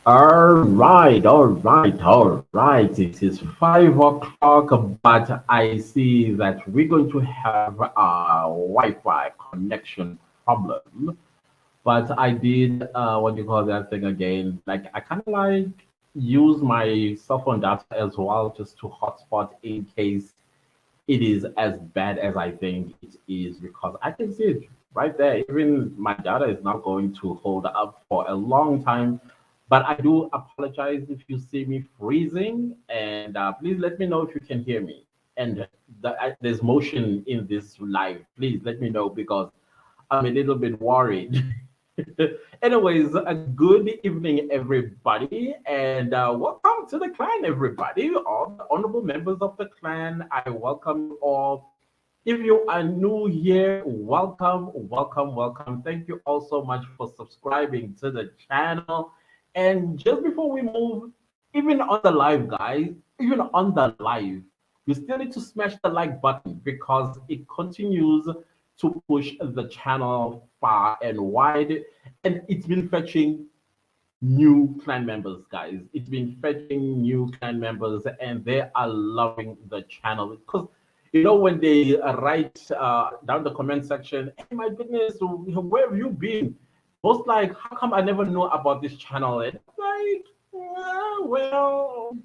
All right. It is 5 o'clock, but I see that we're going to have a Wi-Fi connection problem. But I did what do you call that thing again? Like I kind of like use my cell phone data as well, just to hotspot in case it is as bad as I think it is, because I can see it right there. Even my data is not going to hold up for a long time. But I do apologize if you see me freezing, and please let me know if you can hear me. And there's motion in this live. Please let me know because I'm a little bit worried. Anyways, a good evening, everybody, and welcome to the clan, everybody. All the honorable members of the clan, I welcome you all. If you are new here, welcome, welcome, welcome. Thank you all so much for subscribing to the channel. And just before we move, even on the live, guys, even on the live, you still need to smash the like button because it continues to push the channel far and wide. And it's been fetching new clan members, guys. It's been fetching new clan members, and they are loving the channel because when they write down the comment section, "Hey, my goodness, where have you been?" Most like, "How come I never know about this channel?" And it's like, well,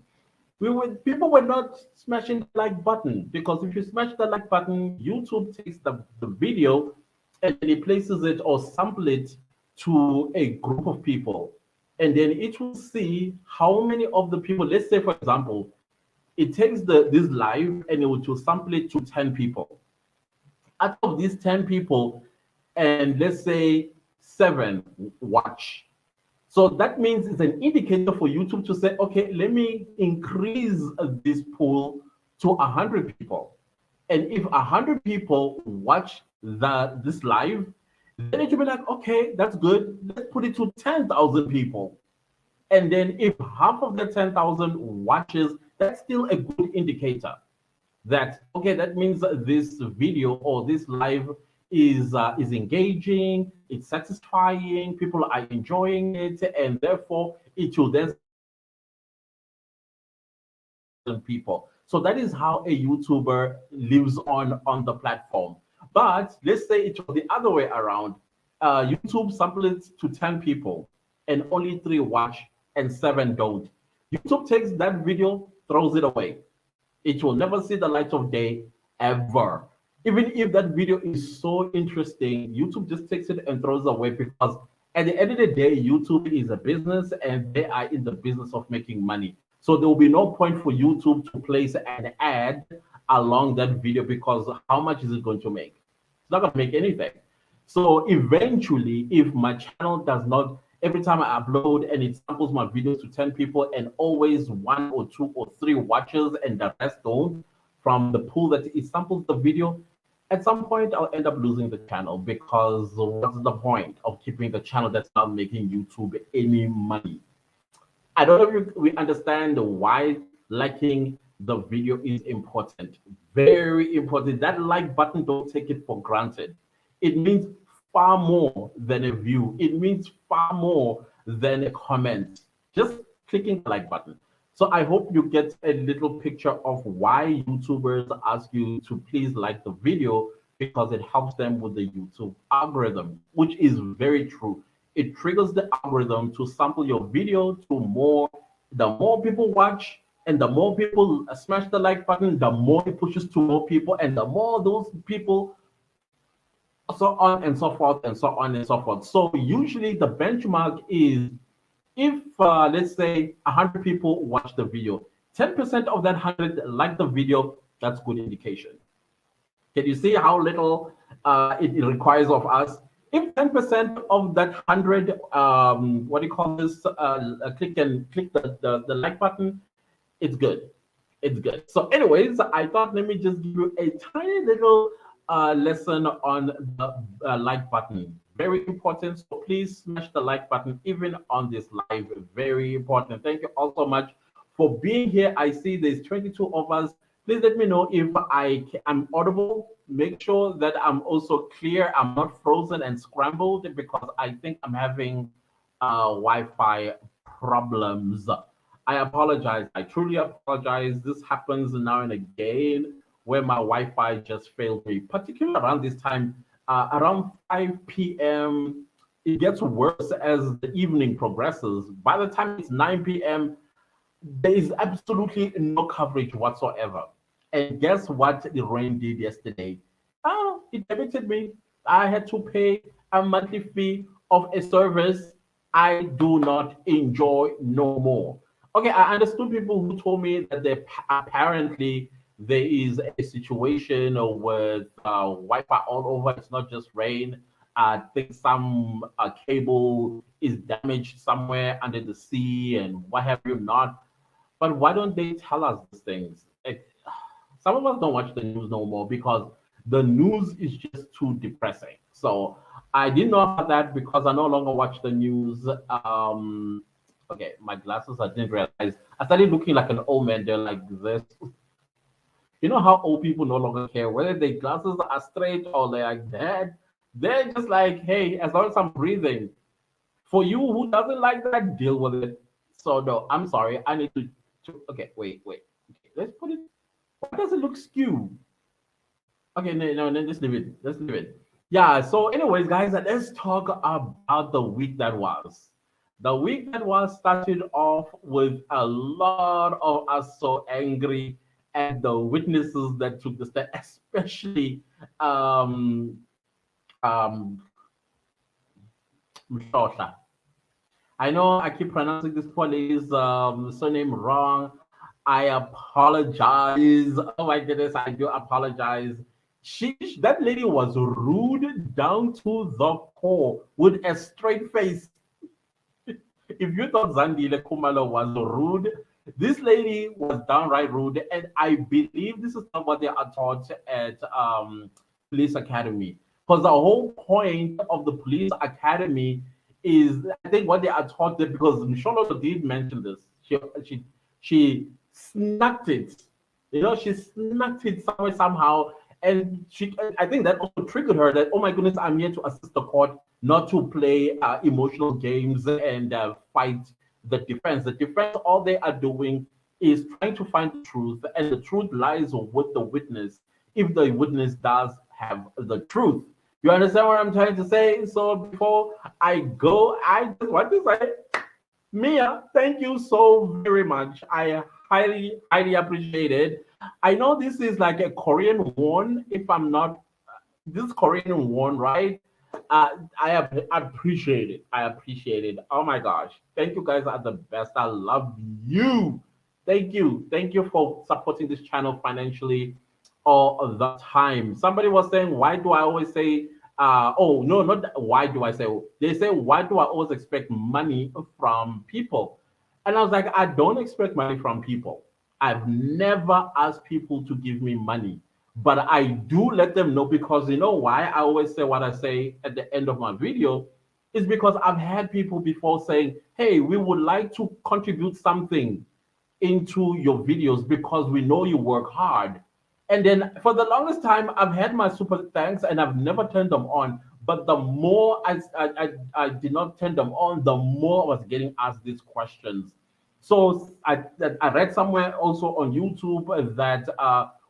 people were not smashing the like button, because if you smash the like button, YouTube takes the video and then it places it or sample it to a group of people, and then it will see how many of the people. Let's say, for example, it takes this live and it will sample it to 10 people. Out of these 10 people, and let's say seven watch, so that means it's an indicator for YouTube to say, okay, let me increase this pool to 100 people. And if 100 people watch this live, then it will be like, okay, that's good. Let's put it to 10,000 people. And then if half of the 10,000 watches, that's still a good indicator that, okay, that means this video or this live is engaging, it's satisfying, people are enjoying it, and therefore it will then people. So that is how a YouTuber lives on the platform. But let's say it was the other way around. YouTube sampled it to 10 people and only three watch and seven don't. YouTube takes that video, throws it away. It will never see the light of day ever. Even if that video is so interesting, YouTube just takes it and throws it away, because at the end of the day, YouTube is a business and they are in the business of making money. So there will be no point for YouTube to place an ad along that video, because how much is it going to make? It's not going to make anything. So eventually, if my channel does not, every time I upload and it samples my videos to 10 people and always one or two or three watches and the rest don't, from the pool that it samples the video, at some point I'll end up losing the channel, because what's the point of keeping the channel that's not making YouTube any money? I don't know if we understand why liking the video is important. Very important. That like button, don't take it for granted. It means far more than a view. It means far more than a comment. Just clicking the like button. So I hope you get a little picture of why YouTubers ask you to please like the video, because it helps them with the YouTube algorithm, which is very true. It triggers the algorithm to sample your video to more. The more people watch and the more people smash the like button, the more it pushes to more people, and the more those people, so on and so forth and so on and so forth. So usually the benchmark is, if let's say 100 people watch the video, 10% of that 100 like the video, that's good indication. Can you see how little it requires of us? If 10% of that 100, what do you call this, click the like button, it's good. It's good. So, anyways, I thought let me just give you a tiny little lesson on the like button. Very important. So please smash the like button even on this live. Very important. Thank you all so much for being here. I see there's 22 of us. Please let me know if am audible. Make sure that I'm also clear. I'm not frozen and scrambled, because I think I'm having Wi-Fi problems. I apologize. I truly apologize. This happens now and again where my Wi-Fi just failed me, particularly around this time, around 5 p.m. It gets worse as the evening progresses. By the time it's 9 p.m., there is absolutely no coverage whatsoever. And guess what the rain did yesterday? Oh, it evicted me. I had to pay a monthly fee of a service I do not enjoy no more. Okay, I understood people who told me that they apparently there is a situation with Wi-Fi all over. It's not just rain. I think some cable is damaged somewhere under the sea and what have you not. But why don't they tell us these things? Some of us don't watch the news no more because the news is just too depressing. So I didn't know about that because I no longer watch the news. Okay, my glasses, I didn't realize. I started looking like an old man. They're like this. You know how old people no longer care whether their glasses are straight or they're like that. They're just like, hey, as long as I'm breathing. For you who doesn't like that, deal with it. So no, I'm sorry. I need to okay, wait. Okay, let's put it. Why does it look skewed? Okay, no, let's leave it. Let's leave it. Yeah, so anyways, guys, let's talk about the week that was. The week that was started off with a lot of us so angry at the witnesses that took the stand, especially um um Mshosha. I know I keep pronouncing this poor lady's surname wrong. I apologize. Oh my goodness, I do apologize. That lady was rude down to the core with a straight face. If you thought Zandile Kumalo was rude, this lady was downright rude, and I believe this is not what they are taught at police academy. Because the whole point of the police academy is, I think, what they are taught there. Because Msholo did mention this. She snuck it. You know, she snuck it somewhere somehow, and I think that also triggered her that, oh my goodness, I'm here to assist the court, not to play emotional games and fight the defense. The defense, all they are doing is trying to find the truth, and the truth lies with the witness if the witness does have the truth. You understand what I'm trying to say? So before I go, I just want to say, Mia, thank you so very much. I highly appreciate it. I know this is like a Korean one, if I'm not this Korean one, right? Appreciate it. I appreciate it. Oh my gosh. Thank you guys are the best. I love you. Thank you. Thank you for supporting this channel financially all the time. Somebody was saying, why do I always say, oh, no, not why do I say, they say, why do I always expect money from people? And I was like, I don't expect money from people. I've never asked people to give me money, but I do let them know because you know why I always say what I say at the end of my video is because I've had people before saying, hey, we would like to contribute something into your videos because we know you work hard. And then for the longest time, I've had my super thanks and I've never turned them on. But the more I did not turn them on, the more I was getting asked these questions. So I read somewhere also on YouTube that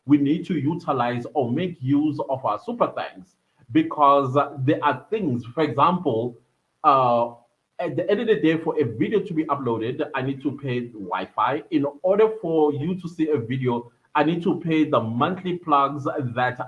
we need to utilize or make use of our super thanks because there are things, for example, uh, at the end of the day, for a video to be uploaded, I need to pay Wi-Fi. In order for you to see a video, I need to pay the monthly plugs that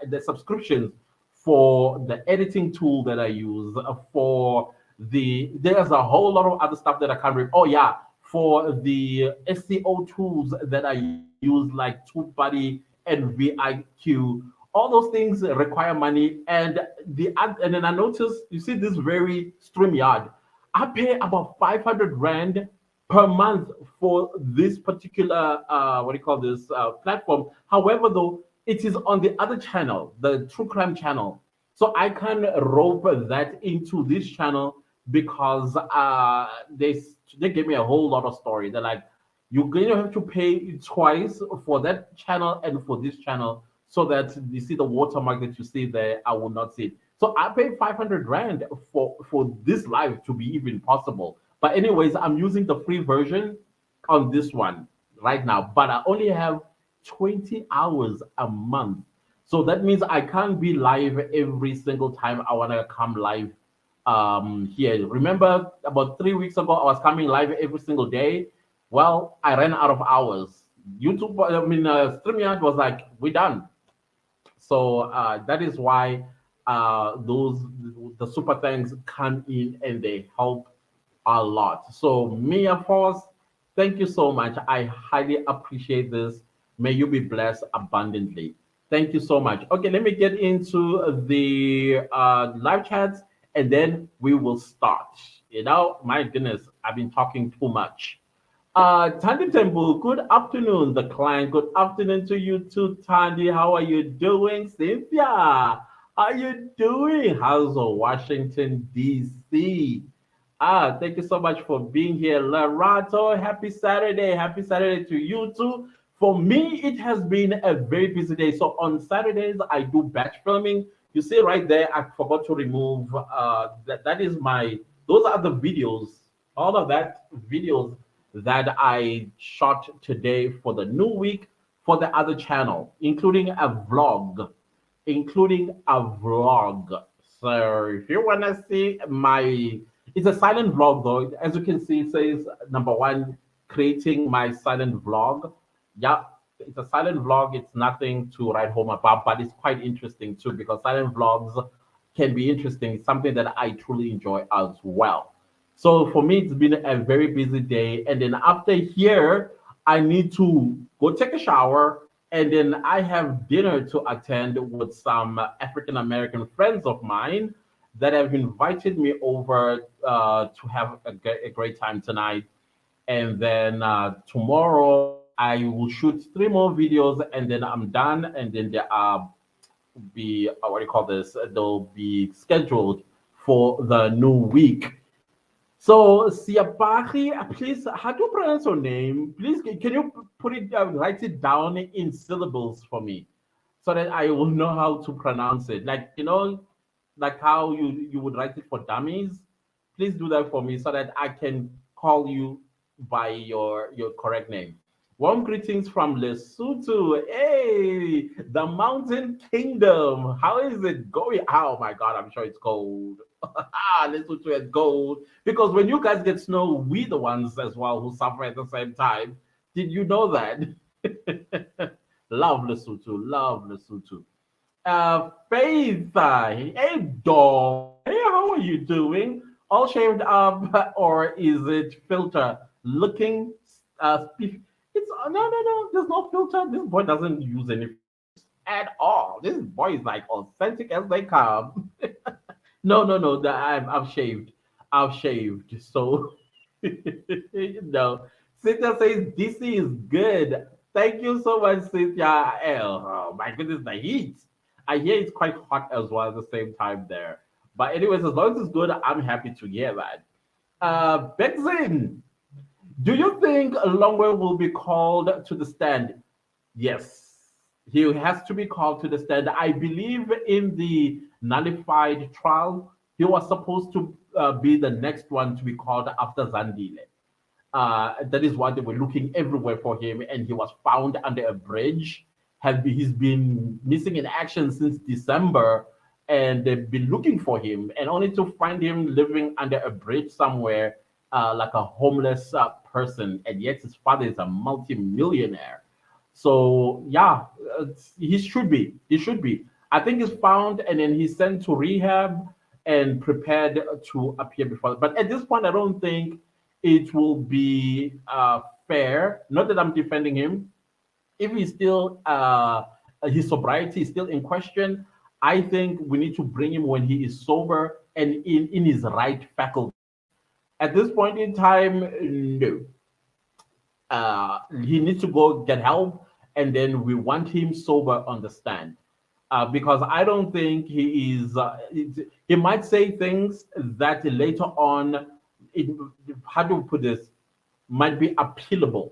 the subscriptions for the editing tool that I use, for there's a whole lot of other stuff that I can't remember. Oh yeah, for the SEO tools that I use like TubeBuddy and VIQ. All those things require money, and then I noticed, you see this very StreamYard. I pay about 500 rand per month for this particular what do you call this platform. However, though, it is on the other channel, the true crime channel. So I can rope that into this channel because they gave me a whole lot of story. They're like, you're going to have to pay twice for that channel and for this channel so that you see the watermark that you see there. I will not see it. So I paid 500 rand for this live to be even possible. But anyways, I'm using the free version on this one right now, but I only have 20 hours a month. So that means I can't be live every single time I want to come live here. Remember about 3 weeks ago, I was coming live every single day. Well, I ran out of hours. YouTube, StreamYard was like, we're done. So that is why those the super thanks come in and they help a lot. So Mia Force, thank you so much. I highly appreciate this. May you be blessed abundantly. Thank you so much. Okay, let me get into the live chats and then we will start. My goodness, I've been talking too much. Tandy Temple, good afternoon, the client. Good afternoon to you too, Tandy. How are you doing? Cynthia, how are you doing? How's Washington, D.C.? Thank you so much for being here. Larato, happy Saturday. Happy Saturday to you too. For me, it has been a very busy day. So on Saturdays, I do batch filming. You see right there, I forgot to remove that is my those are the videos, all of that videos that I shot today for the new week for the other channel, including a vlog. So if you wanna see it's a silent vlog though. As you can see, it says number one, creating my silent vlog. Yeah, it's a silent vlog. It's nothing to write home about, but it's quite interesting too because silent vlogs can be interesting. It's something that I truly enjoy as well. So for me, it's been a very busy day. And then after here, I need to go take a shower. And then I have dinner to attend with some African American friends of mine that have invited me over to have a great time tonight. And then tomorrow, I will shoot three more videos and then I'm done. And then there are what do you call this? They'll be scheduled for the new week. So, Siapari, please, how do you pronounce your name? Please, can you put it, write it down in syllables for me so that I will know how to pronounce it? Like, like how you would write it for dummies. Please do that for me so that I can call you by your correct name. Warm greetings from Lesotho. Hey, the Mountain Kingdom. How is it going? Oh my God, I'm sure it's cold. Lesotho is cold. Because when you guys get snow, we the ones as well who suffer at the same time. Did you know that? Love Lesotho. Love Lesotho. Faith, hey dog, hey, how are you doing? All shaved up, or is it filter? Looking, it's no. There's no filter. This boy doesn't use any at all. This boy is like authentic as they come. No. I've shaved. I've shaved. So no. Cynthia says DC is good. Thank you so much, Cynthia. Oh my goodness, the heat. I hear it's quite hot as well at the same time there. But anyways, as long as it's good, I'm happy to hear that. Bexin, do you think Longwell will be called to the stand? Yes, he has to be called to the stand. I believe in the nullified trial, he was supposed to be the next one to be called after Zandile. That is why they were looking everywhere for him, and he was found under a bridge. He's been missing in action since December, and they've been looking for him, and only to find him living under a bridge somewhere, like a homeless person. And yet his father is a multi-millionaire. So yeah, he should be. He should be. I think he's found, and then he's sent to rehab and prepared to appear before. But at this point, I don't think it will be fair. Not that I'm defending him. If he's still his sobriety is still in question, I think we need to bring him when he is sober and in his right faculty. At this point in time, no. He needs to go get help, and then we want him sober on the stand. Because I don't think he is. He might say things that later on, it, how do we put this, might be appealable.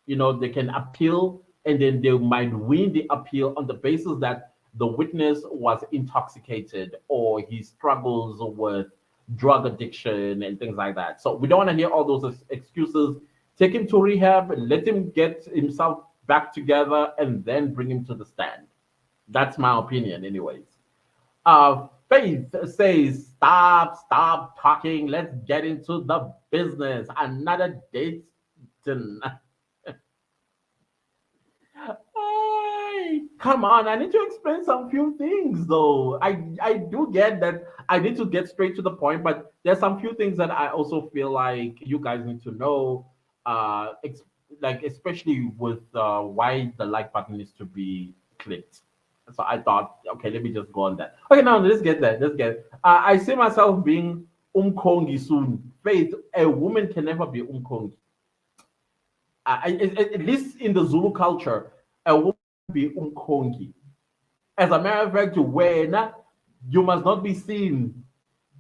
They can appeal, and then they might win the appeal on the basis that the witness was intoxicated or he struggles with drug addiction and things like that. So we don't want to hear all those excuses. Take him to rehab, let him get himself back together, and then bring him to the stand. That's my opinion, anyways. Faith says, stop talking. Let's get into the business. Another date tonight. Hey, come on, I need to explain some few things though. I do get that I need to get straight to the point, but there's some few things that I also feel like you guys need to know. Like especially with why the like button needs to be clicked. So I thought, okay, let me just go on that. Okay, now let's get that. Let's get. I see myself being umkongi soon. Faith, a woman can never be umkongi. At least in the Zulu culture, a woman be umkongi. As a matter of fact, when you must not be seen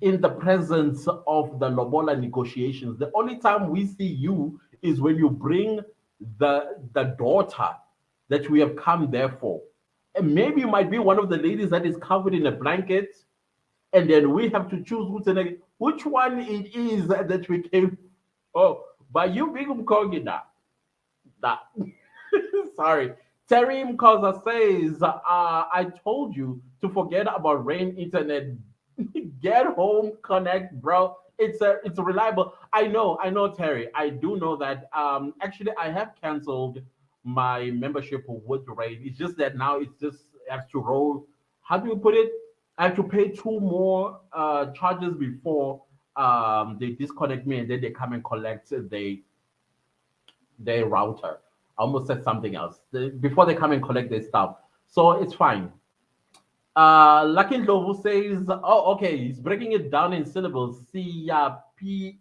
in the presence of the lobola negotiations. The only time we see you is when you bring the daughter that we have come there for. And maybe you might be one of the ladies that is covered in a blanket, and then we have to choose which one it is that we came. Oh, but you big umkongi now. That sorry. Terry Mkosa says, I told you to forget about rain internet. Get home connect, bro. It's reliable. I know, Terry. I do know that. Actually, I have canceled my membership with rain. It's just that now it's just has to roll. How do you put it? I have to pay two more charges before they disconnect me, and then they come and collect their router. I almost said something else. Before they come and collect their stuff. So it's fine. Lucky Lovu says, oh, okay, he's breaking it down in syllables. Siyapi,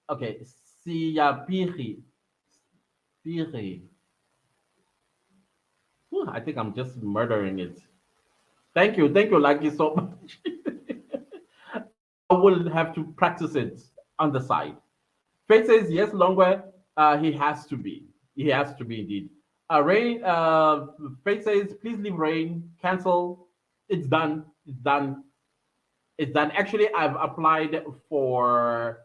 okay, Siyapiri. Piri. I think I'm just murdering it. Thank you, Lucky, so much. I will have to practice it on the side. Faith says yes, longer. He has to be. He has to be indeed. Rain. Faith says please leave rain. Cancel. It's done. It's done. It's done. Actually, I've applied for,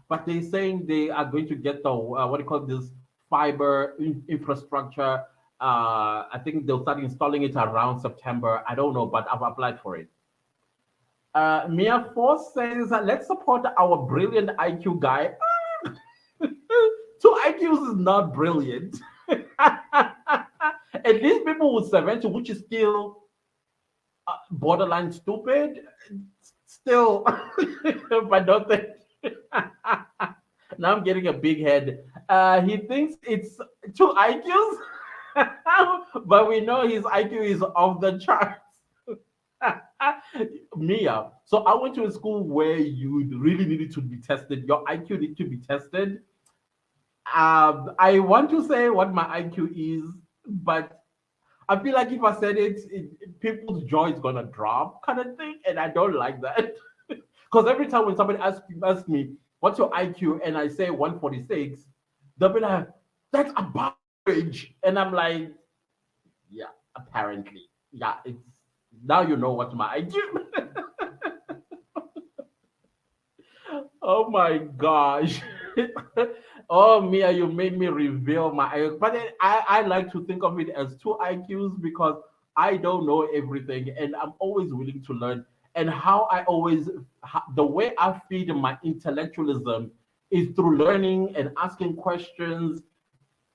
but they're saying they are going to get the what do you call this fiber infrastructure. I think they'll start installing it around September. I don't know, but I've applied for it. Mia Force says, let's support our brilliant IQ guy. Two IQs is not brilliant. At least people with 70, which is still borderline stupid, still, but don't think. Now I'm getting a big head. He thinks it's two IQs, but we know his IQ is off the charts. Mia, so I went to a school where you really needed to be tested. Your IQ need to be tested. I want to say what my IQ is, but I feel like if I said people's jaw is gonna drop, kind of thing, and I don't like that. Because every time when somebody asks me what's your IQ, and I say 146, they'll be like, "That's above average," and I'm like, "Yeah, apparently, yeah, it's now you know what my IQ." Oh my gosh. Oh, Mia, you made me reveal my IQ. But then I like to think of it as two IQs because I don't know everything and I'm always willing to learn. And how I always, the way I feed my intellectualism is through learning and asking questions.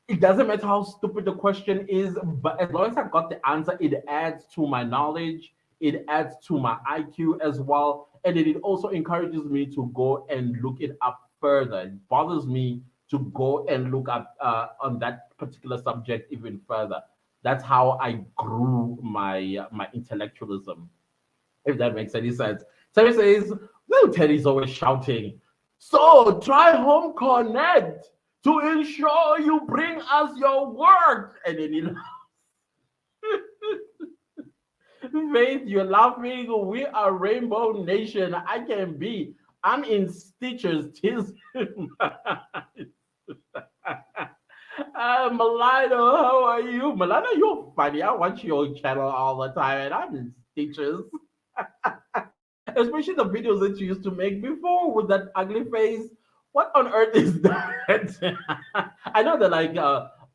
It doesn't matter how stupid the question is, but as long as I got the answer, it adds to my knowledge, it adds to my IQ as well, and it also encourages me to go and look it up further. It bothers me to go and look up on that particular subject even further. That's how I grew my intellectualism, if that makes any sense. Terry says, well, Terry's always shouting. So try Home Connect to ensure you bring us your work. And then you Faith, you're laughing. We are Rainbow Nation. I can be. I'm in stitches. Tis Milano, how are you? Milano, you're funny. I watch your channel all the time and I'm in stitches. Especially the videos that you used to make before with that ugly face. What on earth is that? I know that like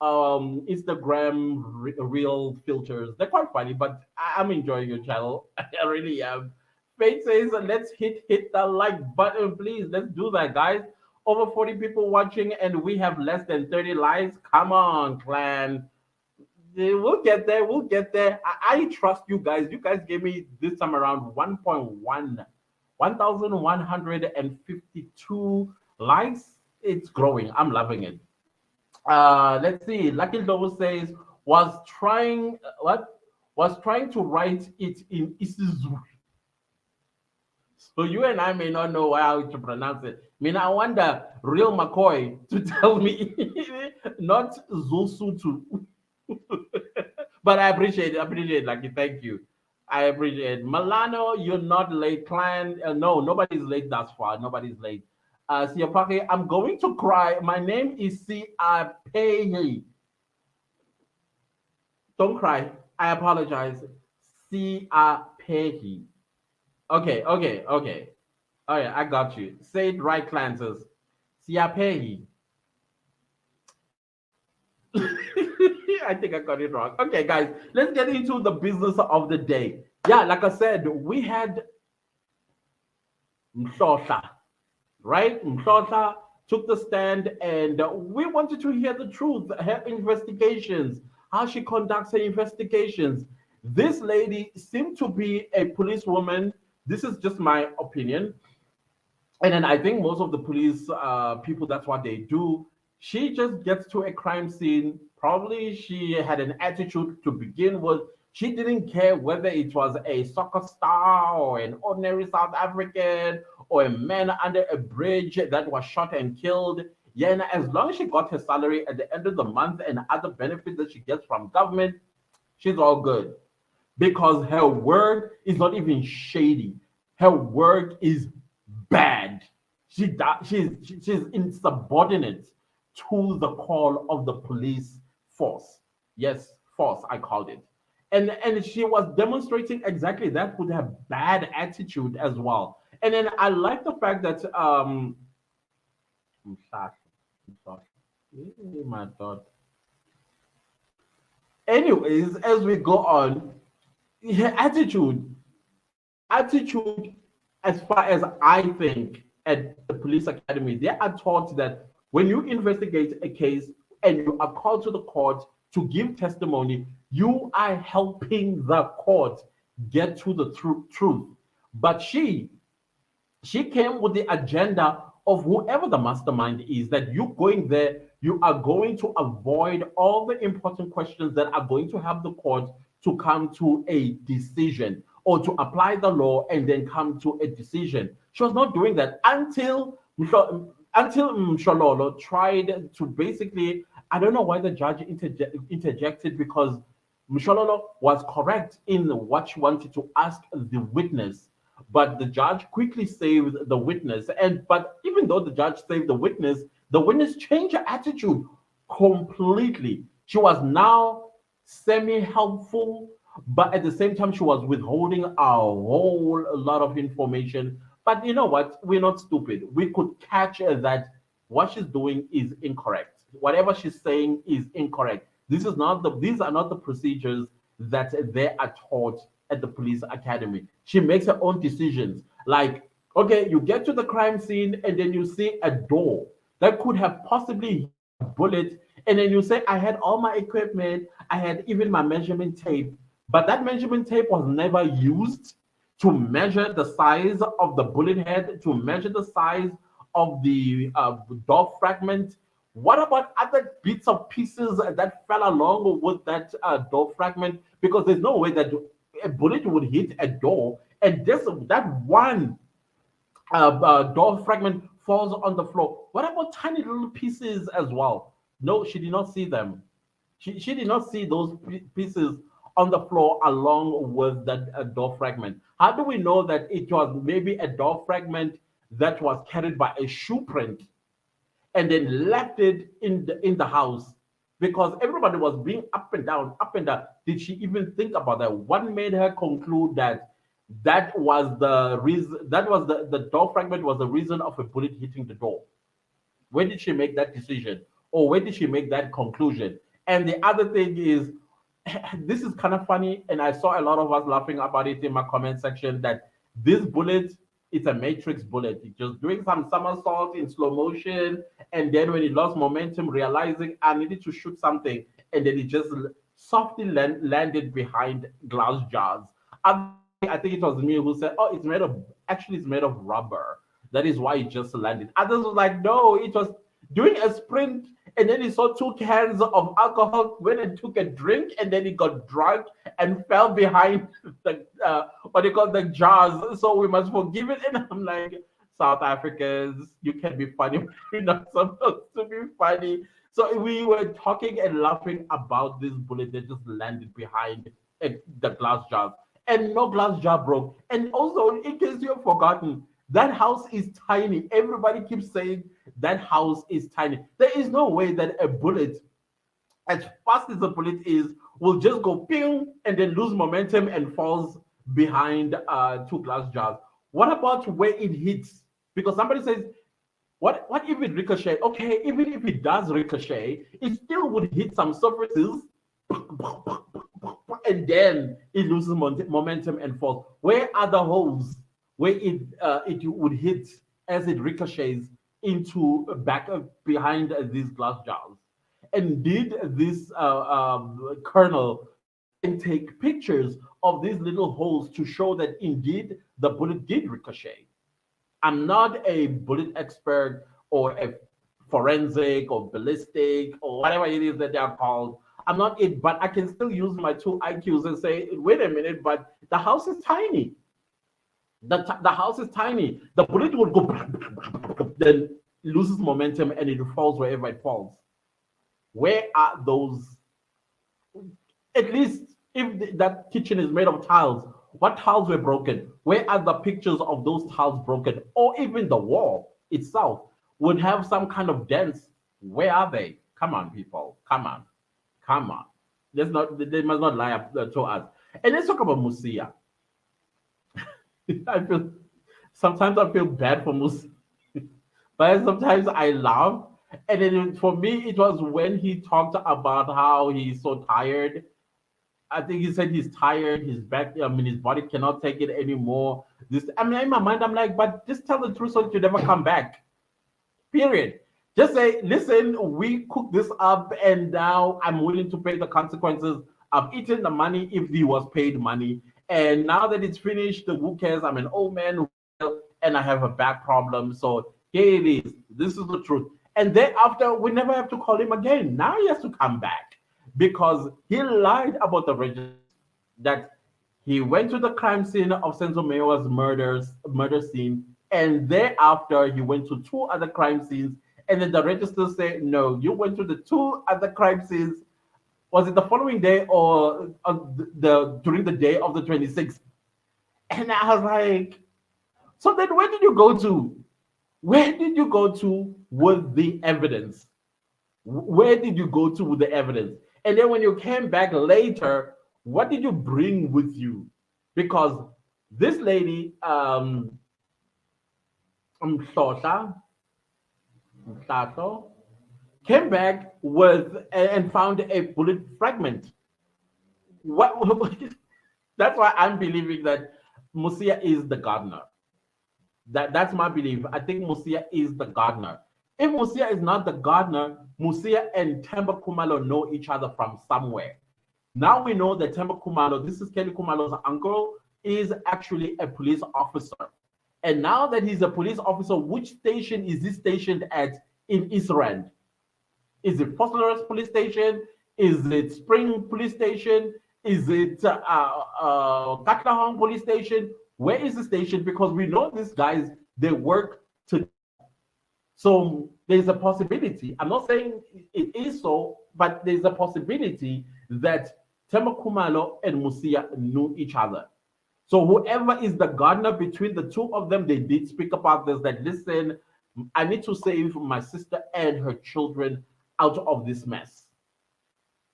Instagram real filters, they're quite funny, but I'm enjoying your channel. I really am. Faith says, let's hit the like button, please. Let's do that, guys. Over 40 people watching, and we have less than 30 likes. Come on, clan. We'll get there. We'll get there. I trust you guys. You guys gave me this time around 1,152 likes. It's growing. I'm loving it. Let's see. Lucky Dovo says was trying what was trying to write it in Isizu. So you and I may not know how to pronounce it. I mean, I wonder real McCoy to tell me, not Zosutu. But I appreciate it. I appreciate it, Lucky. Thank you. I appreciate it. Milano, you're not late, client. No, nobody's late thus far. Nobody's late. Siapake, I'm going to cry. My name is Siapei. Don't cry. I apologize. Siapei. Okay, okay, okay. Oh yeah, I got you. Say it right, Clantis. Siapei. I think I got it wrong. Okay, guys, let's get into the business of the day. Yeah, like I said, we had Mtshali, right? Mtshali took the stand, and we wanted to hear the truth, her investigations, how she conducts her investigations. This lady seemed to be a policewoman. This is just my opinion. And then I think most of the police people, that's what they do. She just gets to a crime scene. Probably she had an attitude to begin with. She didn't care whether it was a soccer star or an ordinary South African or a man under a bridge that was shot and killed. Yeah, and as long as she got her salary at the end of the month and other benefits that she gets from government, she's all good because her work is not even shady. Her work is bad. She's insubordinate to the call of the police force. Yes, force, I called it. And she was demonstrating exactly that with her bad attitude as well. And then I like the fact that I'm sorry. My God. Anyways, as we go on, her attitude, as far as I think, at the police academy, they are taught that when you investigate a case and you are called to the court to give testimony, you are helping the court get to the truth. But she came with the agenda of whoever the mastermind is, that you going there, you are going to avoid all the important questions that are going to have the court to come to a decision or to apply the law and then come to a decision. She was not doing that until Mshololo tried to basically, I don't know why the judge interjected, because Mshololo was correct in what she wanted to ask the witness, but the judge quickly saved the witness. And but even though the judge saved the witness changed her attitude completely. She was now semi-helpful, but at the same time, she was withholding a whole lot of information. But you know what? We're not stupid. We could catch that what she's doing is incorrect. Whatever she's saying is incorrect. These are not the procedures that they are taught at the police academy. She makes her own decisions. Like, okay, you get to the crime scene and then you see a door that could have possibly a bullet, and then you say, I had all my equipment, I had even my measurement tape, but that measurement tape was never used to measure the size of the bullet head, to measure the size of the door fragment. What about other bits of pieces that fell along with that door fragment? Because there's no way that a bullet would hit a door and this that one door fragment falls on the floor. What about tiny little pieces as well? No, she did not see them. She did not see those pieces on the floor along with that door fragment. How do we know that it was maybe a door fragment that was carried by a shoe print and then left it in the house? Because everybody was being up and down, up and down. Did she even think about that? What made her conclude that That was the reason. That was the door fragment was the reason of a bullet hitting the door. When did she make that decision? Or when did she make that conclusion? And the other thing is, this is kind of funny, and I saw a lot of us laughing about it in my comment section that this bullet, it's a matrix bullet. It's just doing some somersault in slow motion, and then when it lost momentum, realizing I needed to shoot something, and then it just softly landed behind glass jars. I think it was me who said, "Oh, it's made of actually it's made of rubber. That is why it just landed." Others was like, "No, it was doing a sprint, and then he saw two cans of alcohol, went and took a drink, and then he got drunk and fell behind the what they call the jars. So we must forgive it." And I'm like, South Africans, you can be funny, but you're not supposed to be funny. So we were talking and laughing about this bullet that just landed behind the glass jars, and no glass jar broke. And also, in case you've forgotten, that house is tiny. Everybody keeps saying that house is tiny. There is no way that a bullet, as fast as a bullet is, will just go ping and then lose momentum and falls behind two glass jars. What about where it hits? Because somebody says, what if it ricochet? Okay, even if it does ricochet, it still would hit some surfaces and then it loses momentum and falls. Where are the holes where it would hit as it ricochets into back behind these glass jars? And did this colonel then take pictures of these little holes to show that indeed the bullet did ricochet? I'm not a bullet expert or a forensic or ballistic or whatever it is that they are called. I'm not it, but I can still use my two IQs and say, wait a minute, but the house is tiny. The house is tiny. The bullet will go, then loses momentum and it falls wherever it falls. Where are those? At least if that kitchen is made of tiles, what tiles were broken? Where are the pictures of those tiles broken? Or even the wall itself would have some kind of dents. Where are they? Come on, people. Come on. Come on. They must not lie up to us. And let's talk about Musia. I feel sometimes I feel bad for Musa, but sometimes I laugh. And then for me, it was when he talked about how he's so tired. I think he said he's tired, his back, I mean, his body cannot take it anymore. This, I mean, in my mind, I'm like, but just tell the truth so that you never come back. Period. Just say, listen, we cooked this up and now I'm willing to pay the consequences. I've eaten the money if he was paid money. And now that it's finished, who cares? I'm an old man and I have a back problem. So here it is. This is the truth. And thereafter, we never have to call him again. Now he has to come back because he lied about the register that he went to the crime scene of Senzo Meyiwa's murder scene, and thereafter he went to two other crime scenes, and then the register said, no, you went to the two other crime scenes. Was it the following day or the during the day of the 26th? And I was like, so then where did you go to? Where did you go to with the evidence? Where did you go to with the evidence? And then when you came back later, what did you bring with you? Because this lady, Mhlahla, came back with and found a bullet fragment. What? That's why I'm believing that Musia is the gardener. That's my belief. I think Musia is the gardener. If Musia is not the gardener, Musia and Temba Kumalo know each other from somewhere. Now we know that Temba Kumalo, this is Kelly Kumalo's uncle, is actually a police officer. And now that he's a police officer, which station is he stationed at in East Rand? Is it Phosphorus Police Station? Is it Spring Police Station? Is it Katlahong Police Station? Where is the station? Because we know these guys, they work together. So there's a possibility. I'm not saying it is so, but there's a possibility that Temba Kumalo and Musia knew each other. So whoever is the gardener between the two of them, they did speak about this, that listen, I need to save my sister and her children out of this mess.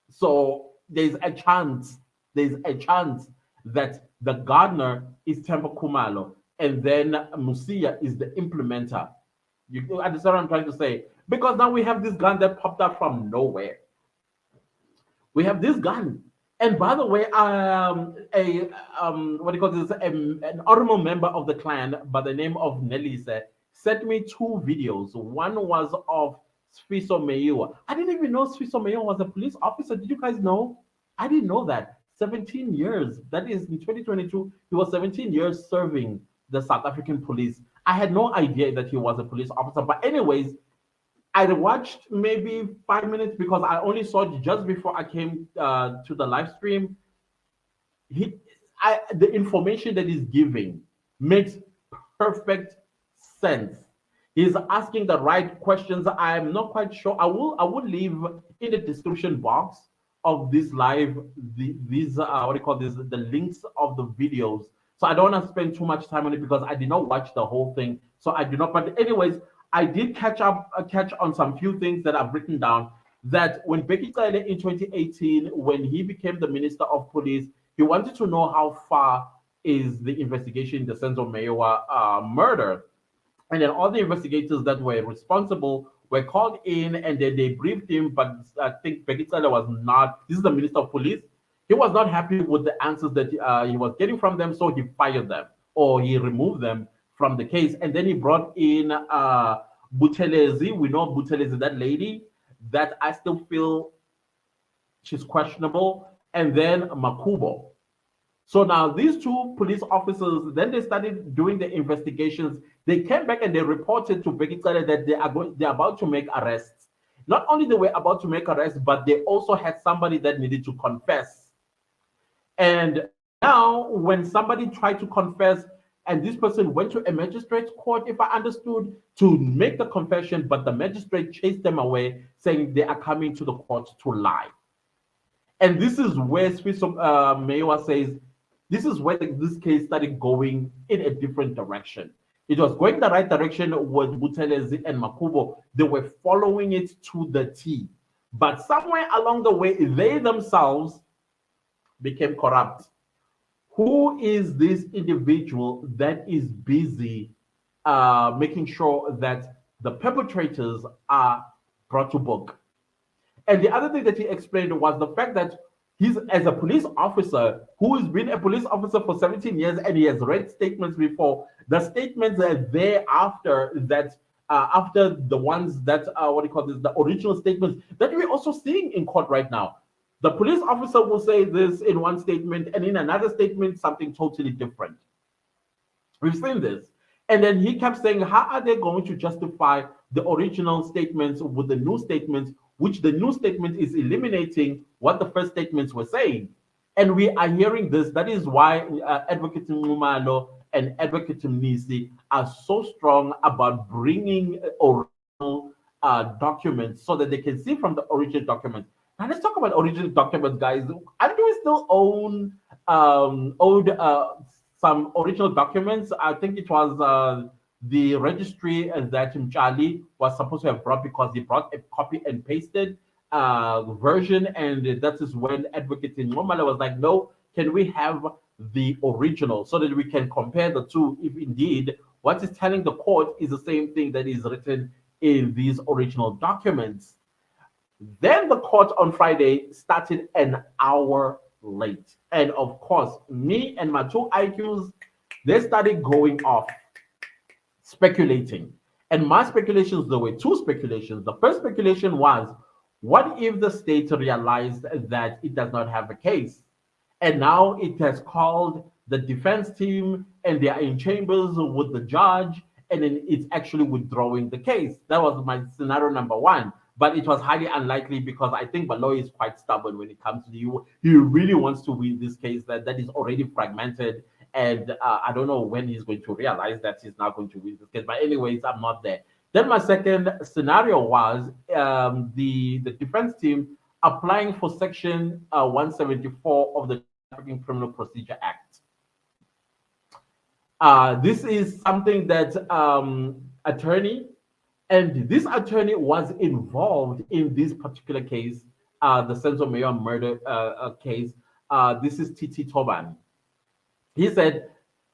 So there's a chance that the gardener is Temple Kumalo, and then Musia is the implementer. You understand what I'm trying to say? Because now we have this gun that popped up from nowhere. We have this gun. And by the way, a what do you call this? An honorable member of the clan by the name of Nelise sent me two videos. One was of Senzo Meyiwa. I didn't even know Senzo Meyiwa was a police officer. Did you guys know? I didn't know that. 17 years. That is in 2022. He was 17 years serving the South African police. I had no idea that he was a police officer. But anyways, I watched maybe 5 minutes because I only saw it just before I came to the live stream. The information that he's giving makes perfect sense. He's asking the right questions. I'm not quite sure. I will leave in the description box of this live these what do you call this, the links of the videos. So I don't want to spend too much time on it because I did not watch the whole thing. So I do not. But anyways, I did catch on some few things that I've written down. That when Becky Cele in 2018, when he became the Minister of Police, he wanted to know how far is the investigation in the Senzo Meyiwa murder. And then all the investigators that were responsible were called in and then they briefed him. But I think Becky Cele was not, this is the Minister of Police, he was not happy with the answers that he was getting from them. So he fired them or he removed them from the case. And then he brought in Buthelezi. We know Buthelezi, that lady that I still feel she's questionable. And then Makubo. So now these two police officers, then they started doing the investigations. They came back and they reported to Becky Cele that they're about to make arrests. Not only they were about to make arrests, but they also had somebody that needed to confess. And now when somebody tried to confess, and this person went to a magistrate's court, if I understood, to make the confession, but the magistrate chased them away, saying they are coming to the court to lie. And this is where Senzo Meyiwa says, this is where this case started going in a different direction. It was going the right direction with Buthelezi and Makubo. They were following it to the T. But somewhere along the way, they themselves became corrupt. Who is this individual that is busy making sure that the perpetrators are brought to book? And the other thing that he explained was the fact that he's, as a police officer who has been a police officer for 17 years and he has read statements before, the statements are thereafter that after the ones that what do you call this, the original statements that we're also seeing in court right now. The police officer will say this in one statement and in another statement something totally different. We've seen this. And then he kept saying, how are they going to justify the original statements with the new statements, which the new statement is eliminating what the first statements were saying? And we are hearing this. That is why Advocate Ngumalo and Advocate Mnisi are so strong about bringing original documents so that they can see from the original documents. Now let's talk about original documents, guys. And do we still own some original documents? I think it was the registry that Mtshali was supposed to have brought because he brought a copy and pasted version, and that is when Advocate Ngumala was like, no, can we have the original so that we can compare the two if indeed what is telling the court is the same thing that is written in these original documents. Then the court on Friday started an hour late. And of course, me and my two IQs, they started going off, speculating. And my speculations, there were two speculations. The first speculation was, what if the state realized that it does not have a case? And now it has called the defense team and they are in chambers with the judge, and then it's actually withdrawing the case. That was my scenario number one. But it was highly unlikely because I think Baloy is quite stubborn when it comes to you. He really wants to win this case that is already fragmented. And I don't know when he's going to realize that he's not going to win this case. But anyways, I'm not there. Then my second scenario was the defense team applying for Section 174 of the African Criminal Procedure Act. This is something that and this attorney was involved in this particular case, the Senzo Meyiwa murder case. This is Titi Toban. He said,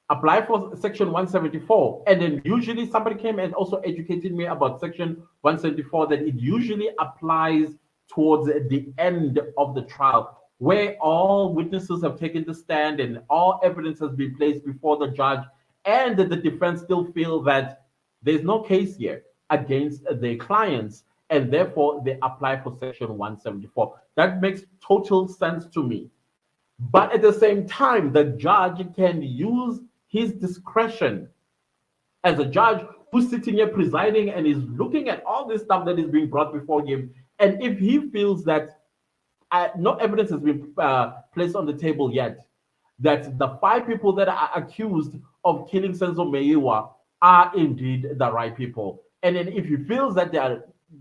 apply for section 174. And then usually somebody came and also educated me about section 174 that it usually applies towards the end of the trial, where all witnesses have taken the stand and all evidence has been placed before the judge, and the defense still feel that there's no case here against their clients, and therefore they apply for section 174. That makes total sense to me. But at the same time, the judge can use his discretion as a judge who's sitting here presiding and is looking at all this stuff that is being brought before him. And if he feels that no evidence has been placed on the table yet, that the five people that are accused of killing Senzo Meyiwa are indeed the right people. And then if he feels that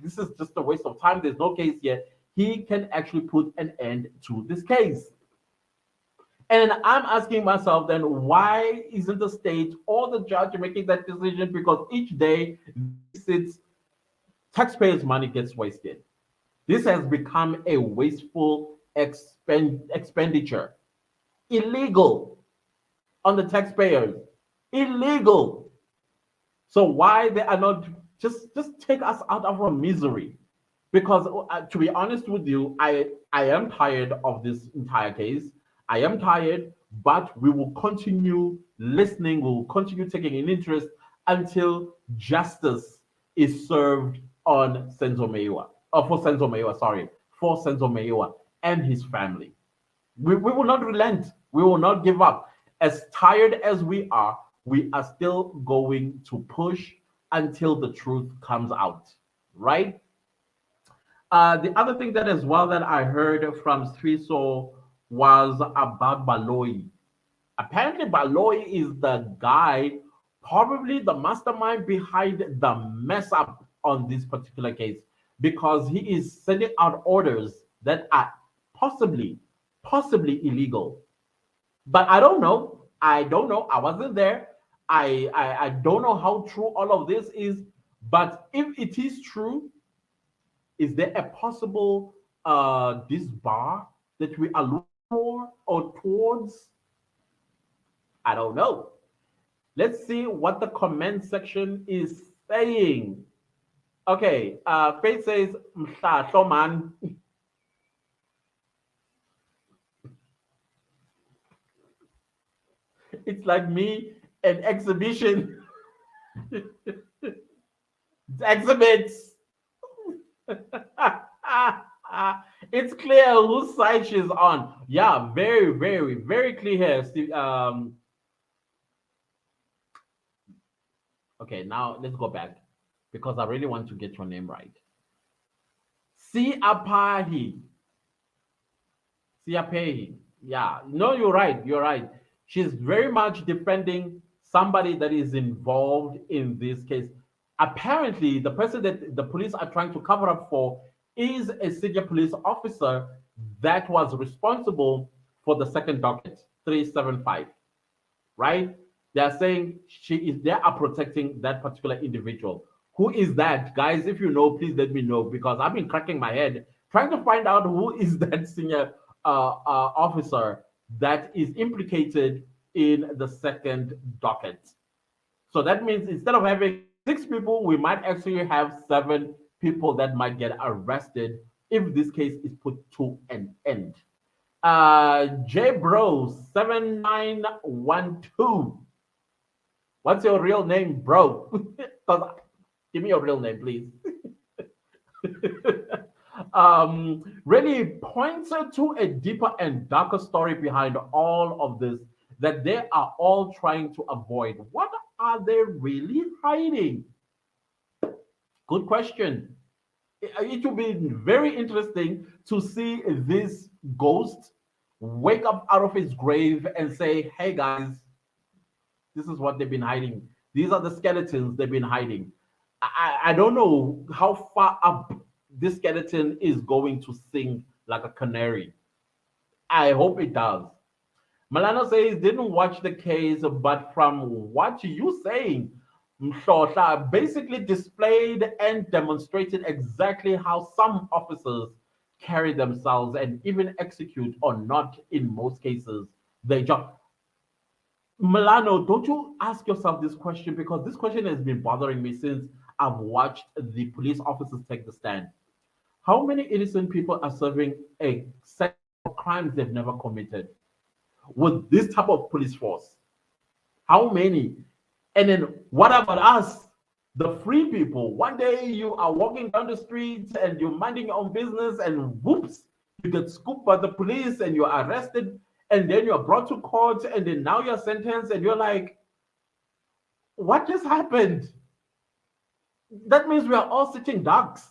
this is just a waste of time, there's no case here, he can actually put an end to this case. And I'm asking myself then, why isn't the state or the judge making that decision? Because each day sits, taxpayers' money gets wasted. This has become a wasteful expenditure, illegal on the taxpayers, illegal. So why they are not just take us out of our misery? Because to be honest with you, I am tired of this entire case. I am tired, but we will continue listening. We will continue taking an interest until justice is served on Senzo Meyiwa, for Senzo Meyiwa, sorry, for Senzo Meyiwa and his family. We will not relent. We will not give up. As tired as we are still going to push until the truth comes out, right? The other thing that as well that I heard from Sriso was about Baloyi. Apparently, Baloyi is the guy, probably the mastermind behind the mess up on this particular case, because he is sending out orders that are possibly illegal. But I don't know. I don't know. I wasn't there. I don't know how true all of this is. But if it is true, is there a possible this bar that we are looking for or towards? I don't know. Let's see what the comment section is saying. Okay, Faith says, "Mhlahlo man." It's like me an exhibition. Exhibits. It's clear whose side she's on. Yeah, very clear here. Okay, now let's go back because I really want to get your name right. Siapahi. Siapahi. Yeah, no, you're right. You're right. She's very much defending somebody that is involved in this case. Apparently, the person that the police are trying to cover up for is a senior police officer that was responsible for the second docket 375, right? They are saying they are protecting that particular individual. Who is that? Guys, if you know, please let me know, because I've been cracking my head trying to find out who is that senior officer that is implicated in the second docket. So that means instead of having six people, we might actually have seven people that might get arrested if this case is put to an end. J Bro 7912. What's your real name, bro? Give me your real name, please. Really points to a deeper and darker story behind all of this that they are all trying to avoid. What are they really hiding? Good question. It will be very interesting to see this ghost wake up out of his grave and say, hey guys, this is what they've been hiding. These are the skeletons they've been hiding. I don't know how far up this skeleton is going to sing like a canary. I hope it does. Malano says, didn't watch the case, but from what you saying, Mhlosha basically displayed and demonstrated exactly how some officers carry themselves and even execute or not in most cases their job. Milano, don't you ask yourself this question, because this question has been bothering me since I've watched the police officers take the stand. How many innocent people are serving a set of crimes they've never committed with this type of police force? How many? And then what about us, the free people? One day you are walking down the streets and you're minding your own business, and whoops, you get scooped by the police and you're arrested, and then you're brought to court, and then now you're sentenced, and you're like, what just happened? That means we are all sitting ducks.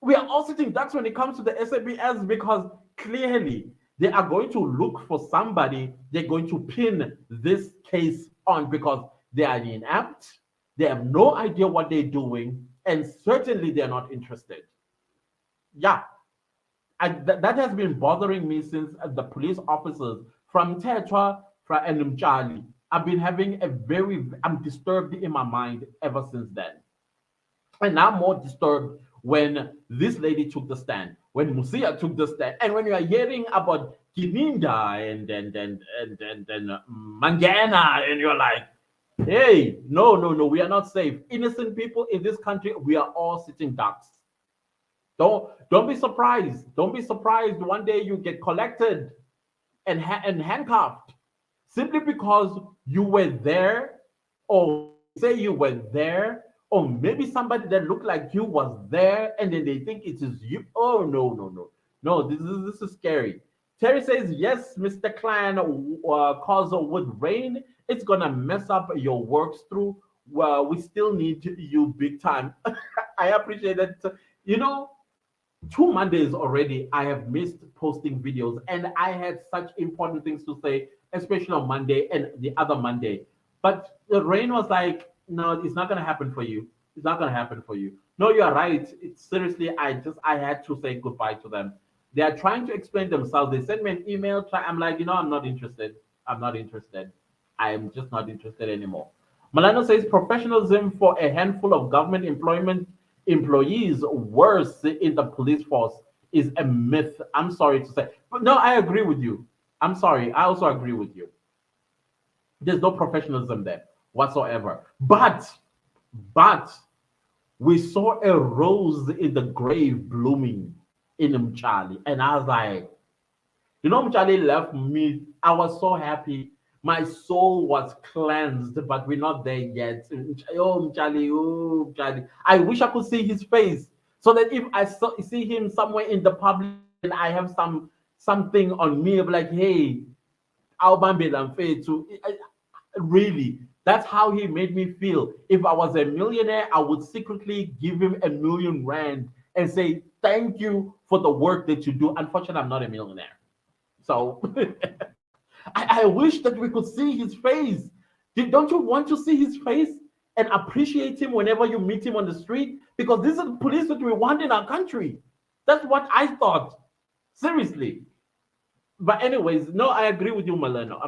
We are all sitting ducks when it comes to the SABS, because clearly they are going to look for somebody they're going to pin this case on, because they are inept, they have no idea what they're doing, and certainly they're not interested. Yeah, that has been bothering me since the police officers from Tetwa and Mtshali. I've been having I'm disturbed in my mind ever since then. And I'm more disturbed when this lady took the stand, when Musia took the stand, and when you are hearing about Kininda and Mangana, and you're like, hey, no, no, no, we are not safe. Innocent people in this country, we are all sitting ducks. Don't be surprised. Don't be surprised one day you get collected and handcuffed simply because you were there, or say you were there, or maybe somebody that looked like you was there, and then they think it is you. Oh, no, no, no, no, this is scary. Terry says yes, Mr. Clan, cause with rain it's gonna mess up your works through. Well, we still need you big time. I appreciate that. You know, 2 Mondays already I have missed posting videos, and I had such important things to say, especially on Monday and the other Monday. But the rain was like, no, it's not gonna happen for you. It's not gonna happen for you. No, you are right. It's seriously, I had to say goodbye to them. They are trying to explain themselves. They sent me an email. I'm like, I'm not interested. I'm not interested. I'm just not interested anymore. Malano says professionalism for a handful of government employment employees worse in the police force is a myth. I'm sorry to say. But no, I agree with you. I'm sorry. I also agree with you. There's no professionalism there whatsoever. But we saw a rose in the grave blooming in Mtshali. And I was like, Mtshali left me. I was so happy. My soul was cleansed, but we're not there yet. Oh, Mtshali, oh, Mtshali. I wish I could see his face, so that if I see him somewhere in the public and I have something on me, of like, hey, I'll to really. That's how he made me feel. If I was a millionaire, I would secretly give him R1,000,000 and say, thank you for the work that you do. Unfortunately, I'm not a millionaire. So I wish that we could see his face. Don't you want to see his face and appreciate him whenever you meet him on the street? Because this is the police that we want in our country. That's what I thought. Seriously. But anyways, no, I agree with you, Milano.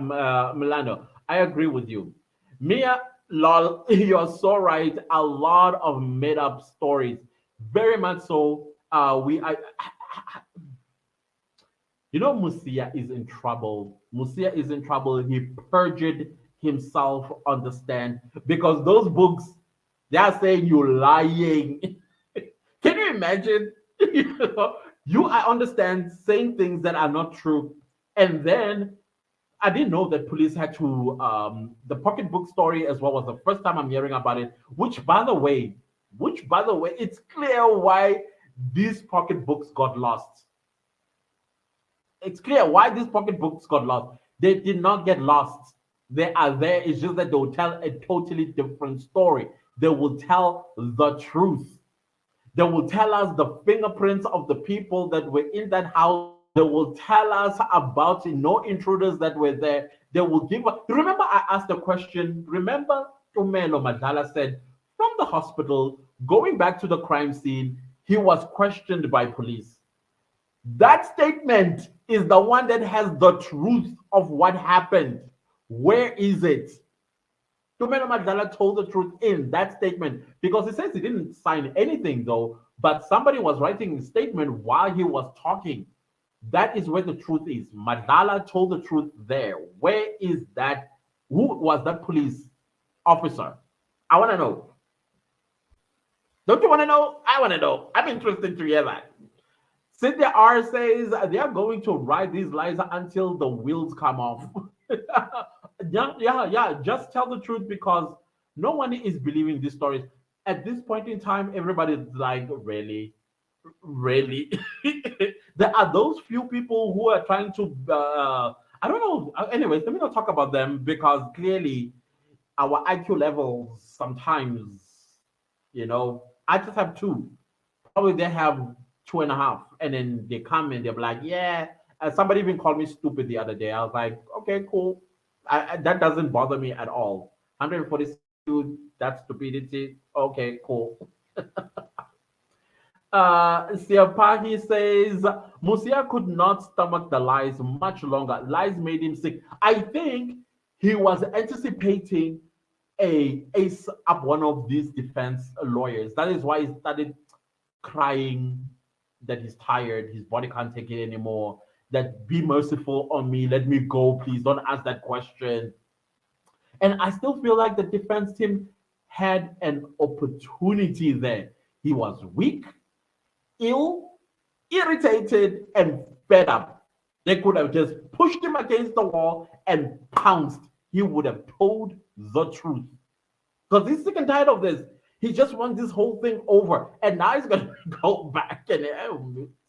Milano, I agree with you. Mia, lol, you're so right. A lot of made up stories, very much so. Musia is in trouble. Musia is in trouble. He perjured himself on the stand, because those books, they are saying you're lying. Can you imagine? I understand saying things that are not true, and then I didn't know that police had to the pocketbook story as well was the first time I'm hearing about it. Which by the way, it's clear why these pocketbooks got lost. It's clear why these pocketbooks got lost. They did not get lost. They are there. It's just that they will tell a totally different story. They will tell the truth. They will tell us the fingerprints of the people that were in that house. They will tell us about no intruders that were there. They will give us. Remember, I asked a question. Remember, Umelo Madala said from the hospital, going back to the crime scene, he was questioned by police. That statement is the one that has the truth of what happened. Where is it? Tumeno Magdala told the truth in that statement, because he says he didn't sign anything though, but somebody was writing a statement while he was talking. That is where the truth is. Madala told the truth there. Where is that Who was that police officer? I want to know. Don't you want to know? I want to know. I'm interested to hear that. Cynthia R says they are going to ride these lies until the wheels come off. Yeah. Just tell the truth because no one is believing these stories. At this point in time, everybody's like, really? Really? There are those few people who are trying to, I don't know. Anyways, let me not talk about them because clearly our IQ levels sometimes, I just have two. Probably they have two and a half, and then they come and they're like, yeah. Somebody even called me stupid the other day. I was like, okay, cool. That doesn't bother me at all. 146, that's stupidity. Okay, cool. Siapahi says Musia could not stomach the lies much longer. Lies made him sick. I think he was anticipating a ace up one of these defense lawyers. That is why he started crying that he's tired, his body can't take it anymore. That be merciful on me, let me go, please. Don't ask that question. And I still feel like the defense team had an opportunity there. He was weak, ill, irritated, and fed up. They could have just pushed him against the wall and pounced. He would have told the truth. Because he's sick and tired of this. He just wants this whole thing over. And now he's going to go back and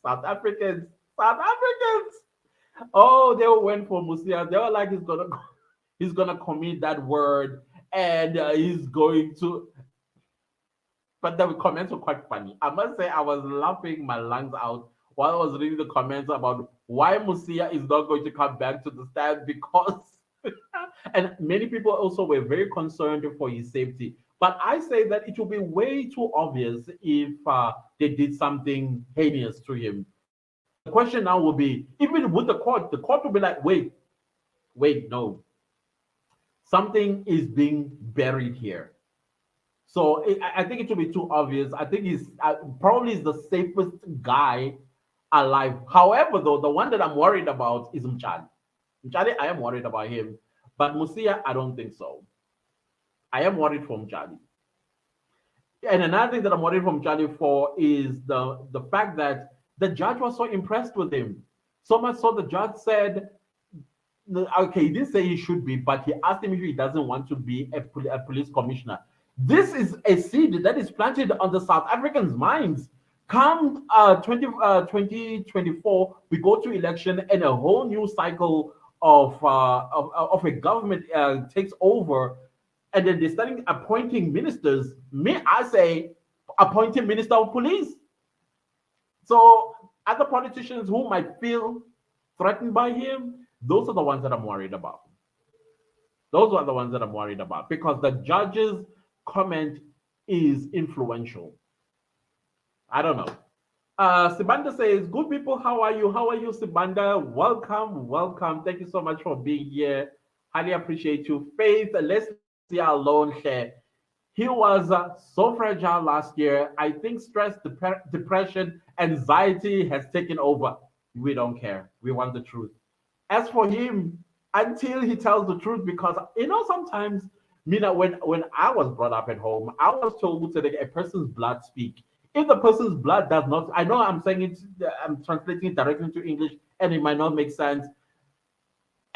South Africans, South Africans. Oh, they went for Musia. They were like, he's gonna commit that word, and he's going to. But the comments were quite funny. I must say, I was laughing my lungs out while I was reading the comments about why Musia is not going to come back to the stand because, and many people also were very concerned for his safety. But I say that it will be way too obvious if they did something heinous to him. The question now will be, even with the court will be like, wait, no, something is being buried here. So I think it will be too obvious. I think he's probably is the safest guy alive. However, though, the one that I'm worried about is Mtshali. Mtshali, I am worried about him. But Musia, I don't think so. I am worried for Mtshali. And another thing that I'm worried from Mtshali for is the fact that the judge was so impressed with him. So much so the judge said, okay, he didn't say he should be, but he asked him if he doesn't want to be a police commissioner. This is a seed that is planted on the South Africans' minds. Come 2024, we go to election and a whole new cycle of a government takes over, and then they're starting appointing ministers. Me, I say, appointing minister of police. So other politicians who might feel threatened by him, those are the ones that I'm worried about. Those are the ones that I'm worried about because the judge's comment is influential. I don't know. Sibanda says, good people, how are you? How are you, Sibanda? Welcome, welcome. Thank you so much for being here. Highly appreciate you. Faith, let's see alone here. He was so fragile last year. I think stress, depression, anxiety has taken over. We don't care. We want the truth. As for him, until he tells the truth, because sometimes, when I was brought up at home, I was told to a person's blood speak. If the person's blood does not, I know I'm saying it, I'm translating it directly into English, and it might not make sense.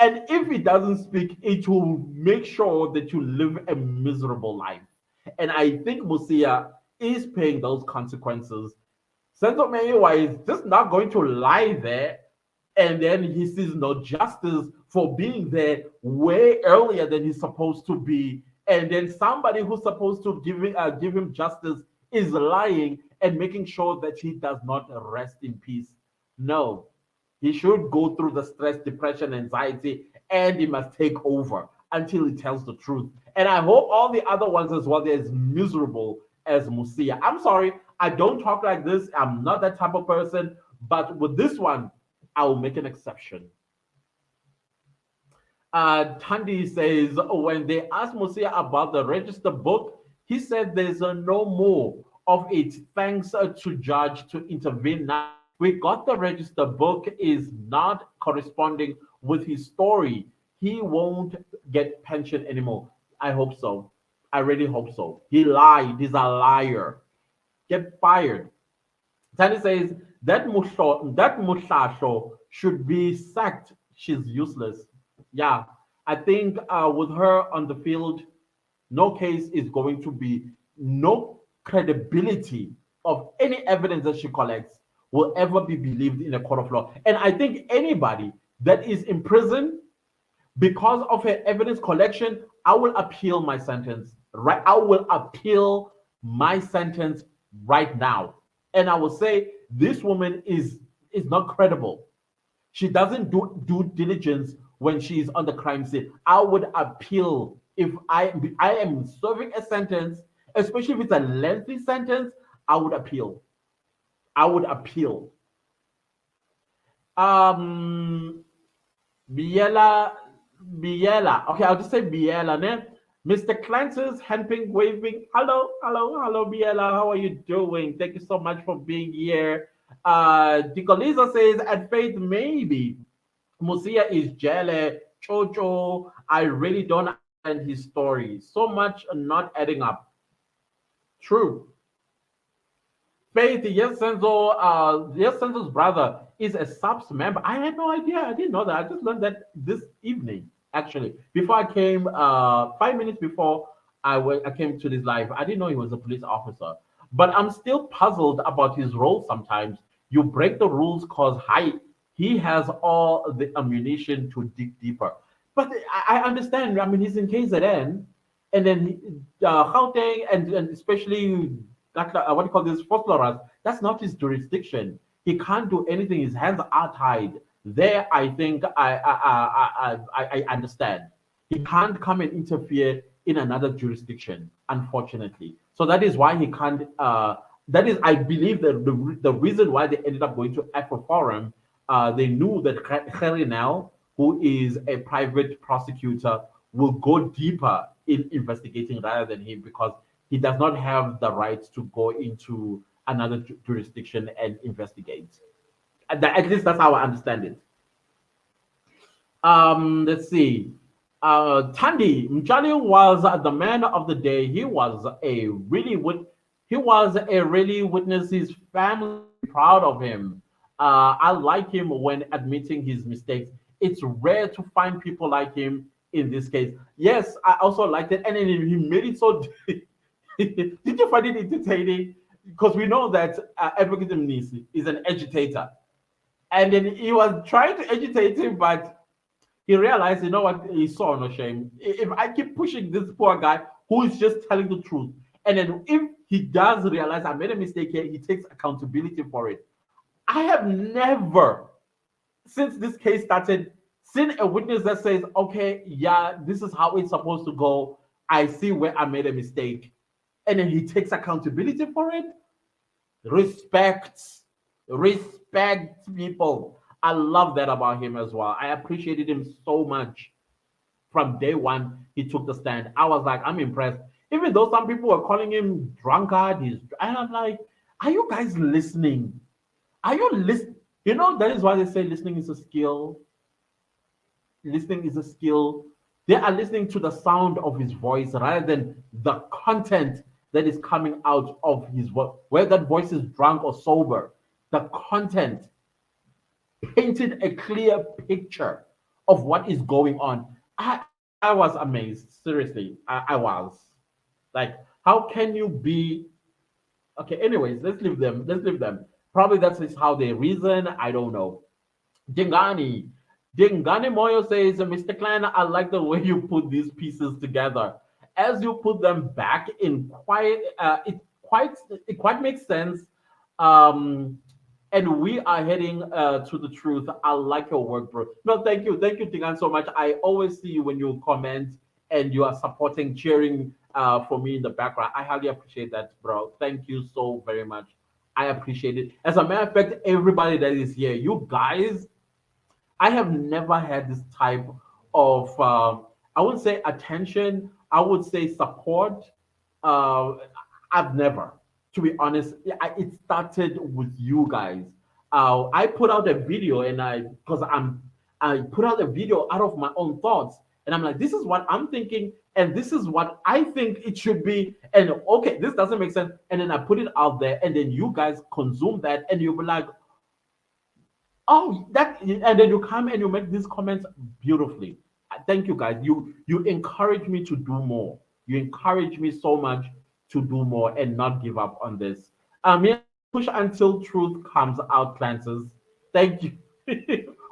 And if it doesn't speak, it will make sure that you live a miserable life. And I think Musia is paying those consequences. Senzo Meyiwa is just not going to lie there and then he sees no justice for being there way earlier than he's supposed to be. And then somebody who's supposed to give him justice is lying and making sure that he does not rest in peace. No, he should go through the stress, depression, anxiety, and he must take over until he tells the truth. And I hope all the other ones as well, they're as miserable as Musia. I'm sorry, I don't talk like this. I'm not that type of person. But with this one, I will make an exception. Tandy says, when they asked Musia about the register book, he said there's no more of it. Thanks to judge to intervene now. We got the register book is not corresponding with his story. he won't get pension anymore. I hope so. I really hope so. He lied. He's a liar. Get fired. Tani says that Mushasho should be sacked. She's useless. Yeah, I think with her on the field, no case is going to be no credibility of any evidence that she collects will ever be believed in a court of law. And I think anybody that is in prison because of her evidence collection, I will appeal my sentence. Right, I will appeal my sentence right now, and I will say this woman is not credible. She doesn't do due diligence when she's on the crime scene. I would appeal if I am serving a sentence, especially if it's a lengthy sentence. I would appeal. I would appeal. Um, Biela, Biela. Okay, I'll just say Biela. Ne? Mr. Clantis, handping, waving. Hello, hello, hello, Biela. How are you doing? Thank you so much for being here. Dicolisa says, at faith, maybe. Musia is Jele, Chocho. I really don't understand his story. So much not adding up. True. Faith, yes, Senzo's brother is a subs member. I had no idea. I didn't know that. I just learned that this evening, actually. Before I came, 5 minutes before I came to this live, I didn't know he was a police officer. But I'm still puzzled about his role sometimes. You break the rules because he has all the ammunition to dig deeper. But I understand. I mean, he's in KZN, and then Gauteng, and especially what do you call this, Fosloras, that's not his jurisdiction. He can't do anything. His hands are tied. There, I think I understand. He can't come and interfere in another jurisdiction, unfortunately. So that is why he can't. That is, I believe, that the reason why they ended up going to Afroforum, they knew that Kherinel, who is a private prosecutor, will go deeper in investigating rather than him because he does not have the right to go into another jurisdiction and investigate. At least that's how I understand it. Let's see. Tandy Mtshali was the man of the day. He was a really witness. His family proud of him. I like him when admitting his mistakes. It's rare to find people like him in this case. Yes, I also liked it, and then he made it so. Did you find it entertaining? Because we know that Advocate Mnisi is an agitator, and then he was trying to agitate him, but he realized, you know what, he saw no shame. If I keep pushing this poor guy who is just telling the truth, and then if he does realize I made a mistake here, he takes accountability for it. I have never, since this case started, seen a witness that says, okay, yeah, this is how it's supposed to go. I see where I made a mistake. And then he takes accountability for it. Respect. Respect people. I love that about him as well. I appreciated him so much. From day one, he took the stand. I was like, I'm impressed. Even though some people were calling him drunkard, and I'm like, are you guys listening? Are you listening? You know, that is why they say listening is a skill. Listening is a skill. They are listening to the sound of his voice rather than the content that is coming out of his voice, whether that voice is drunk or sober. The content painted a clear picture of what is going on. I was amazed. Seriously, I was. Like, how can you be okay? Anyways, let's leave them. Let's leave them. Probably that's just how they reason. I don't know. Dingani. Dingani Moyo says, Mr. Klein, I like the way you put these pieces together. As you put them back in it quite makes sense. Um, and we are heading to the truth. I like your work, bro. No, thank you, Dingan, so much. I always see you when you comment and you are supporting, cheering for me in the background. I highly appreciate that, bro. Thank you so very much. I appreciate it. As a matter of fact, everybody that is here, you guys, I have never had this type of, I would say attention, I would say support. Uh, I've never, to be honest. It started with you guys. I put out a video and because I put out a video out of my own thoughts. And I'm like, this is what I'm thinking, and this is what I think it should be. And okay, this doesn't make sense. And then I put it out there, and then you guys consume that, and you'll be like, oh, that, and then you come and you make these comments beautifully. Thank you guys. You encourage me to do more. You encourage me so much to do more and not give up on this. Yeah, push until truth comes out, Clantis. Thank you.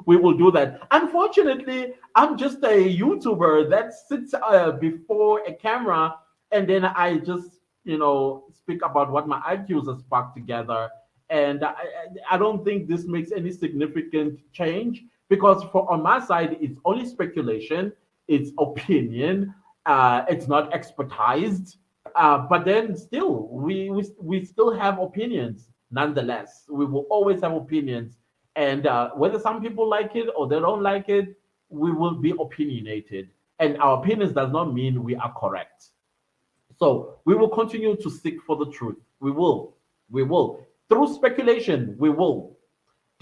We will do that. Unfortunately, I'm just a YouTuber that sits before a camera, and then I just, speak about what my IQs have sparked together. And I don't think this makes any significant change, because for on my side, it's only speculation, it's opinion, it's not expertise. But then still, we still have opinions. Nonetheless, we will always have opinions, and whether some people like it or they don't like it, we will be opinionated. And our opinions does not mean we are correct. So we will continue to seek for the truth. We will. Through speculation, we will.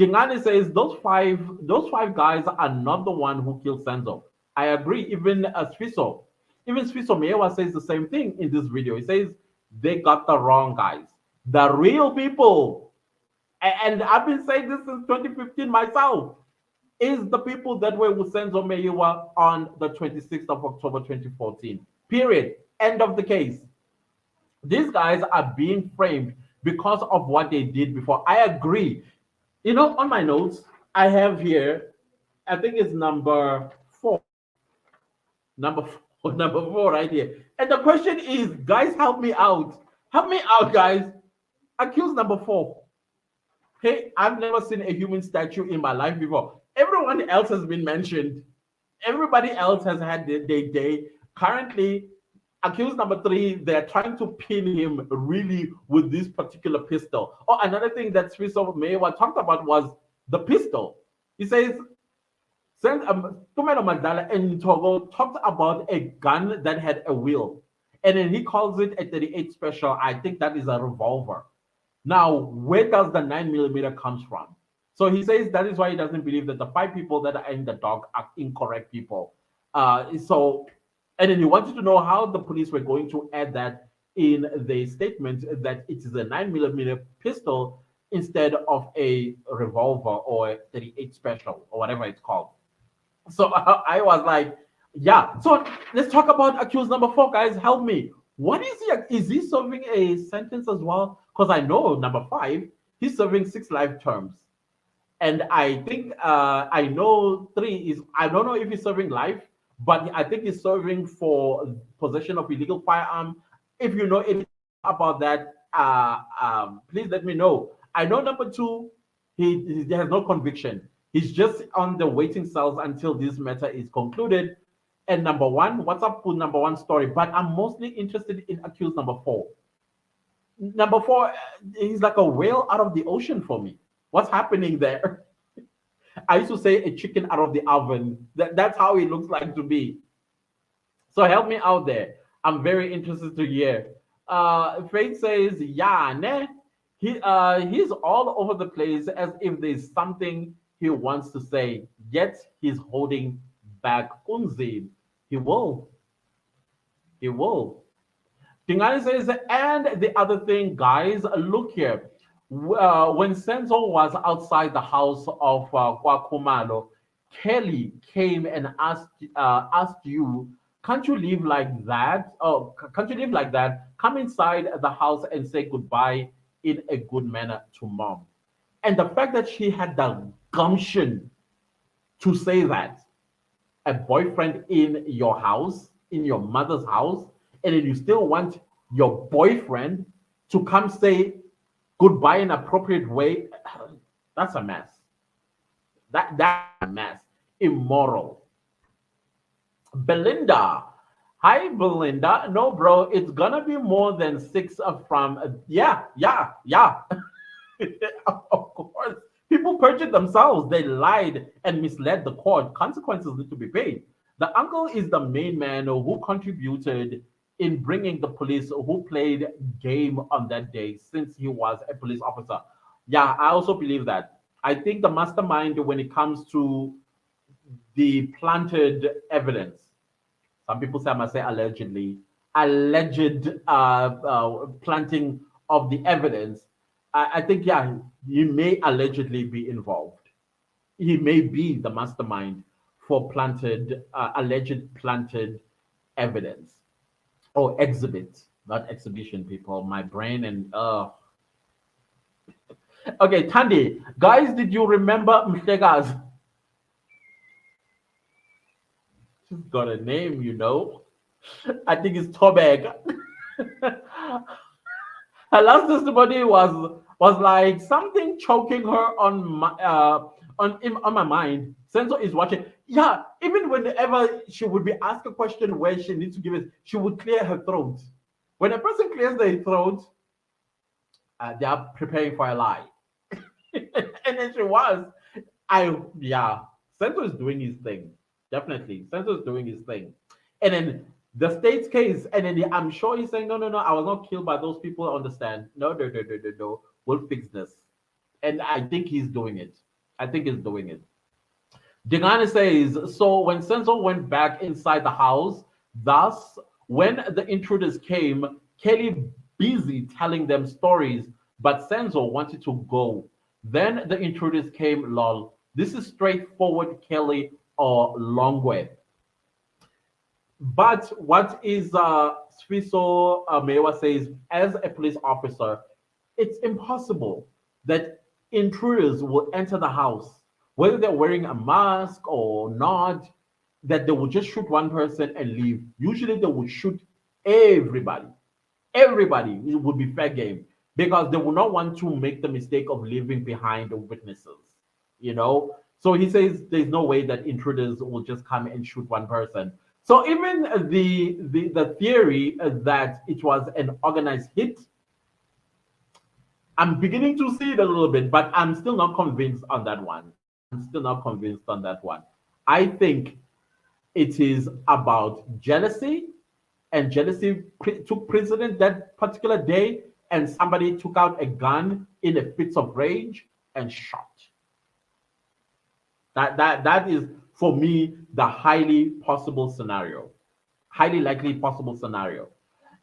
Dingane says those five guys are not the one who killed Senzo. I agree. Even Sfiso Meyiwa says the same thing in this video. He says they got the wrong guys. The real people, and I've been saying this since 2015 myself, is the people that were with Senzo Meyiwa on the 26th of October 2014. Period. End of the case. These guys are being framed because of what they did before. I agree. On my notes, I have here, I think it's number four. Number four, number four right here. And the question is, guys, help me out. Help me out, guys. Accused number four. Hey, I've never seen a human statue in my life before. Everyone else has been mentioned. Everybody else has had their day. Currently, accused number three, they're trying to pin him really with this particular pistol. Oh, another thing that Senzo Meyiwa talked about was the pistol. He says, Tumelo Madala and Togo talked about a gun that had a wheel. And then he calls it a 38 special. I think that is a revolver. Now, where does the 9mm comes from? So he says that is why he doesn't believe that the five people that are in the dog are incorrect people. And then he wanted to know how the police were going to add that in the statement that it is a 9mm pistol instead of a revolver or a 38 special or whatever it's called. So I was like, yeah. So let's talk about accused number four, guys. Help me. What is he? Is he serving a sentence as well? Because I know number five, he's serving 6 life terms. And I think I know three is, I don't know if he's serving life, but I think he's serving for possession of illegal firearm. If you know anything about that, please let me know. I know number two, he has no conviction. He's just on the waiting cells until this matter is concluded. And number one, what's up with number one story? But I'm mostly interested in accused number four. Number four, he's like a whale out of the ocean for me. What's happening there? I used to say a chicken out of the oven. That's how it looks like to me. So help me out there. I'm very interested to hear. Faith says, yeah, ne? He's all over the place as if there's something he wants to say, yet he's holding back Unzin. He will. He will. Tingani says, and the other thing, guys, look here. When Senzo was outside the house of Kwakumalo, Kelly came and asked you, can't you live like that? Oh, can't you live like that? Come inside the house and say goodbye in a good manner to mom. And the fact that she had the gumption to say that, a boyfriend in your house, in your mother's house, and then you still want your boyfriend to come say goodbye in an appropriate way, that's a mess. That's a mess. Immoral. Belinda. Hi, Belinda. No, bro, it's gonna be more than 6 from yeah. Of course. People perjured themselves. They lied and misled the court. Consequences need to be paid. The uncle is the main man who contributed in bringing the police, who played game on that day since he was a police officer. Yeah, I also believe that. I think the mastermind when it comes to the planted evidence. Some people say I must say allegedly, alleged planting of the evidence. I think yeah, he may allegedly be involved. He may be the mastermind for planted, alleged planted evidence or exhibit, not exhibition. People, my brain and okay, Tandy, guys, did you remember Mshega's? She's got a name, you know. I think it's Tobag. Her last testimony was like something choking her on my on my mind. Senzo is watching. Yeah, even whenever she would be asked a question where she needs to give it, she would clear her throat. When a person clears their throat, they are preparing for a lie. And then she was. Yeah, Senzo is doing his thing. Definitely. Senzo is doing his thing. And then the state's case, and then I'm sure he's saying, no, no, no, I was not killed by those people. Understand? No, no, no, no, no, no. We'll fix this. And I think he's doing it. I think he's doing it. Dingane says, so when Senzo went back inside the house, thus, when the intruders came, Kelly busy telling them stories, but Senzo wanted to go. Then the intruders came, lol. This is straightforward Kelly or Longway. But what is Sfiso Meyiwa says, as a police officer, it's impossible that intruders will enter the house, whether they're wearing a mask or not, that they will just shoot one person and leave. Usually they will shoot everybody. Everybody. It would be fair game because they will not want to make the mistake of leaving behind the witnesses, you know. So he says there's no way that intruders will just come and shoot one person. So even the theory that it was an organized hit, I'm beginning to see it a little bit, but I'm still not convinced on that one. I'm still not convinced on that one. I think it is about jealousy, and jealousy took precedent that particular day, and somebody took out a gun in a fits of rage and shot. That is for me the highly possible scenario, highly likely possible scenario.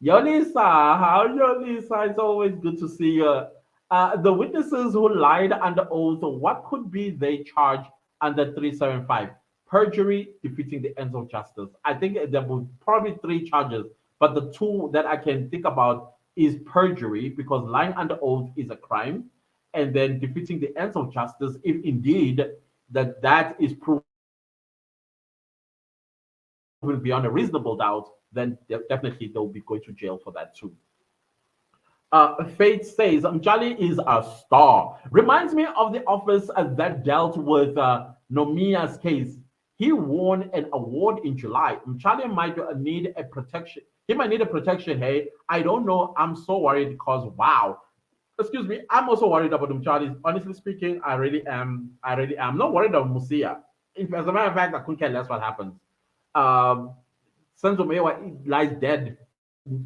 Yolisa, how Yolisa? It's always good to see you. The witnesses who lied under oath, what could be they charge under 375? Perjury, defeating the ends of justice. I think there will probably three charges, but the two that I can think about is perjury because lying under oath is a crime, and then defeating the ends of justice if indeed that is proven beyond a reasonable doubt, then definitely they'll be going to jail for that too. Faith says Mtshali is a star. Reminds me of the office that dealt with Nomia's case. He won an award in July. Mtshali might need a protection. He might need a protection. Hey, I don't know. I'm so worried because wow. Excuse me. I'm also worried about Mtshali. Honestly speaking, I really am. I really am. Not worried about Musia. As a matter of fact, I couldn't care less what happens. Um, Senzo Meyiwa lies dead.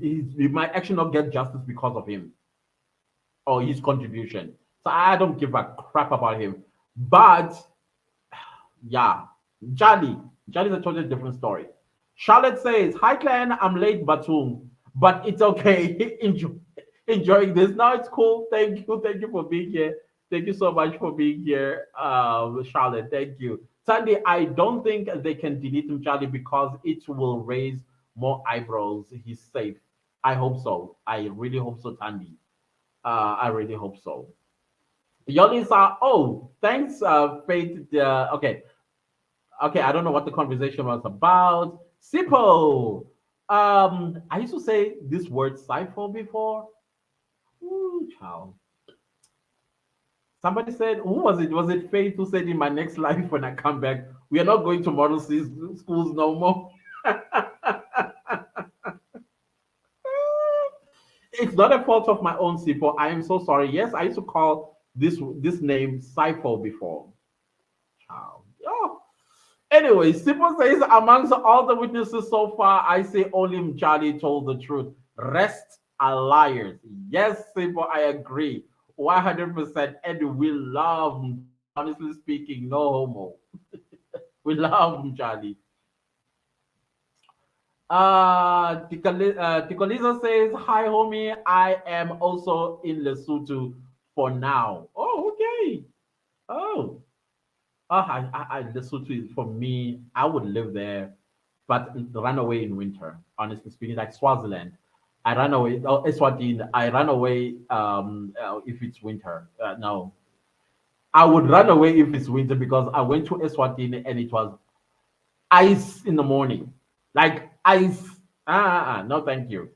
He might actually not get justice because of him or his contribution. So I don't give a crap about him. But yeah, Jali is a totally different story. Charlotte says, "Hi clan, I'm late, but it's okay. Enjoying this. Now it's cool. Thank you for being here. Thank you so much for being here, Charlotte. Thank you, Sandy. I don't think they can delete him, Charlie, because it will raise more eyebrows. He's safe. I hope so. I really hope so, Tandy. I really hope so. Yolisa, oh, thanks, Faith. Okay, okay. I don't know what the conversation was about. Sipo. I used to say this word cypher before. Ooh, child. Somebody said, who was it? Was it Faith who said in my next life when I come back, we are not going to model schools no more? It's not a fault of my own, Sipo. I am so sorry. Yes, I used to call this name Cypher before. Child. Oh. Anyway, Sipo says, amongst all the witnesses so far, I say only Mtshali told the truth. Rest are liars. Yes, Sipo, I agree. 100%. And we love, honestly speaking, no homo. We love Mtshali. Tikoliza says, "Hi, homie. I am also in Lesotho for now." Oh, okay. Oh, Lesotho is for me. I would live there, but run away in winter. Honestly speaking, like Swaziland, I run away. Oh, Eswatini, I run away. If it's winter, no, I would run away if it's winter because I went to Eswatini and it was ice in the morning, like ice. No, thank you.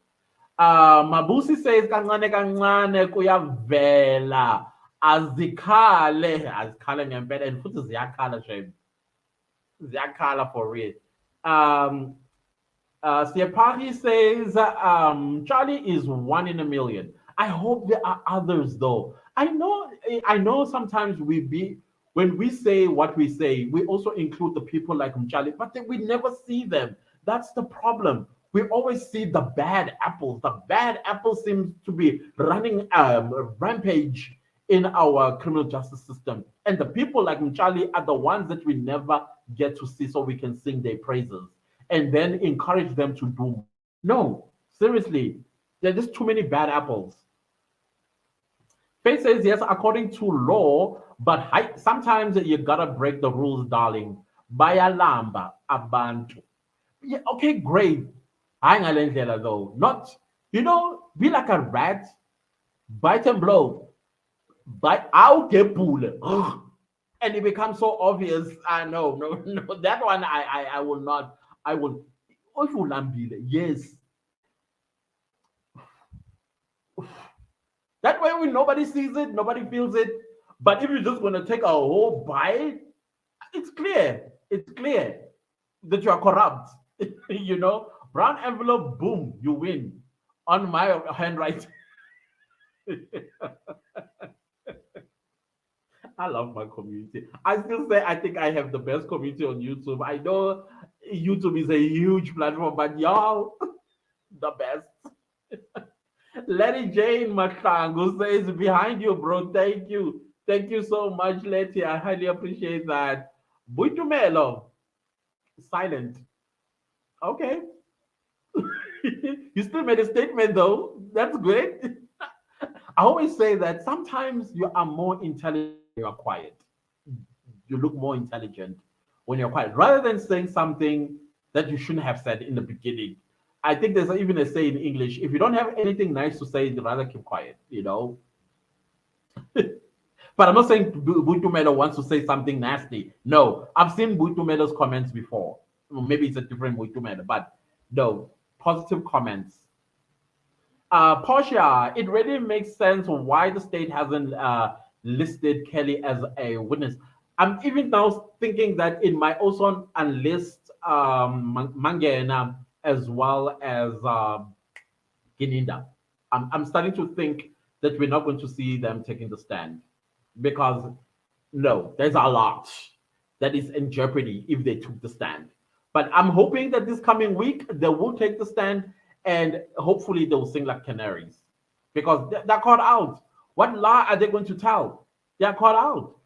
Mabusi says kancane kancane kuyavela azikhale ngempela and futhi ziyakhala shame ziyakhala for real. Um, Siapari says, Charlie is one in a million. I hope there are others though. I know sometimes when we say what we say, we also include the people like Mchali, but then we never see them. That's the problem. We always see the bad apples. The bad apple seems to be running rampage in our criminal justice system. And the people like Mchali are the ones that we never get to see so we can sing their praises and then encourage them to do. No, seriously, there are just too many bad apples. Faith says yes, according to law, but sometimes you gotta break the rules, darling. Bayalamba abantu. Yeah, okay, great. Hang on, though. Not, be like a rat, bite and blow. Bite out the pool. And it becomes so obvious. I know, no, no, that one I will not. I will. If you lambile, yes. That way, when nobody sees it, nobody feels it. But if you're just gonna take a whole bite, it's clear. It's clear that you are corrupt. Brown envelope, boom, you win. On my handwriting. I love my community. I still say I think I have the best community on YouTube. I know YouTube is a huge platform, but y'all, the best. Letty Jane Matlangu says behind you, bro. Thank you. Thank you so much, Letty. I highly appreciate that. Buitumelo, silent. Okay. You still made a statement though. That's great. I always say that sometimes you are more intelligent when you are quiet. You look more intelligent when you're quiet, rather than saying something that you shouldn't have said in the beginning. I think there's even a say in English: if you don't have anything nice to say, you'd rather keep quiet. But I'm not saying Buitumelo wants to say something nasty. No, I've seen Buitumelo's comments before. Well, maybe it's a different Buitumelo, but no, positive comments. Portia, it really makes sense why the state hasn't listed Kelly as a witness. I'm even now thinking that it might also unlist Mangena as well as Gininda. I'm starting to think that we're not going to see them taking the stand because no, there's a lot that is in jeopardy if they took the stand. But I'm hoping that this coming week they will take the stand and hopefully they'll sing like canaries because they're caught out. What lie are they going to tell? They're caught out.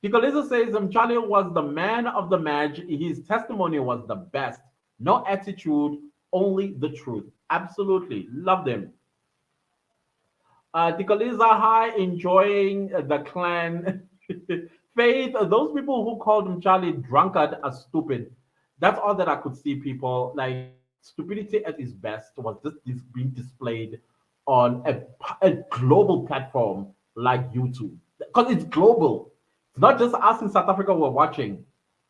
Nicoliza says Charlie was the man of the match. His testimony was the best. No attitude, only the truth. Absolutely. Love them. Nicoliza, hi, enjoying the clan. Faith, those people who called him Charlie drunkard are stupid. That's all that I could see, people. Like, stupidity at its best was just being displayed on a global platform like YouTube. Because it's global. It's not just us in South Africa who are watching.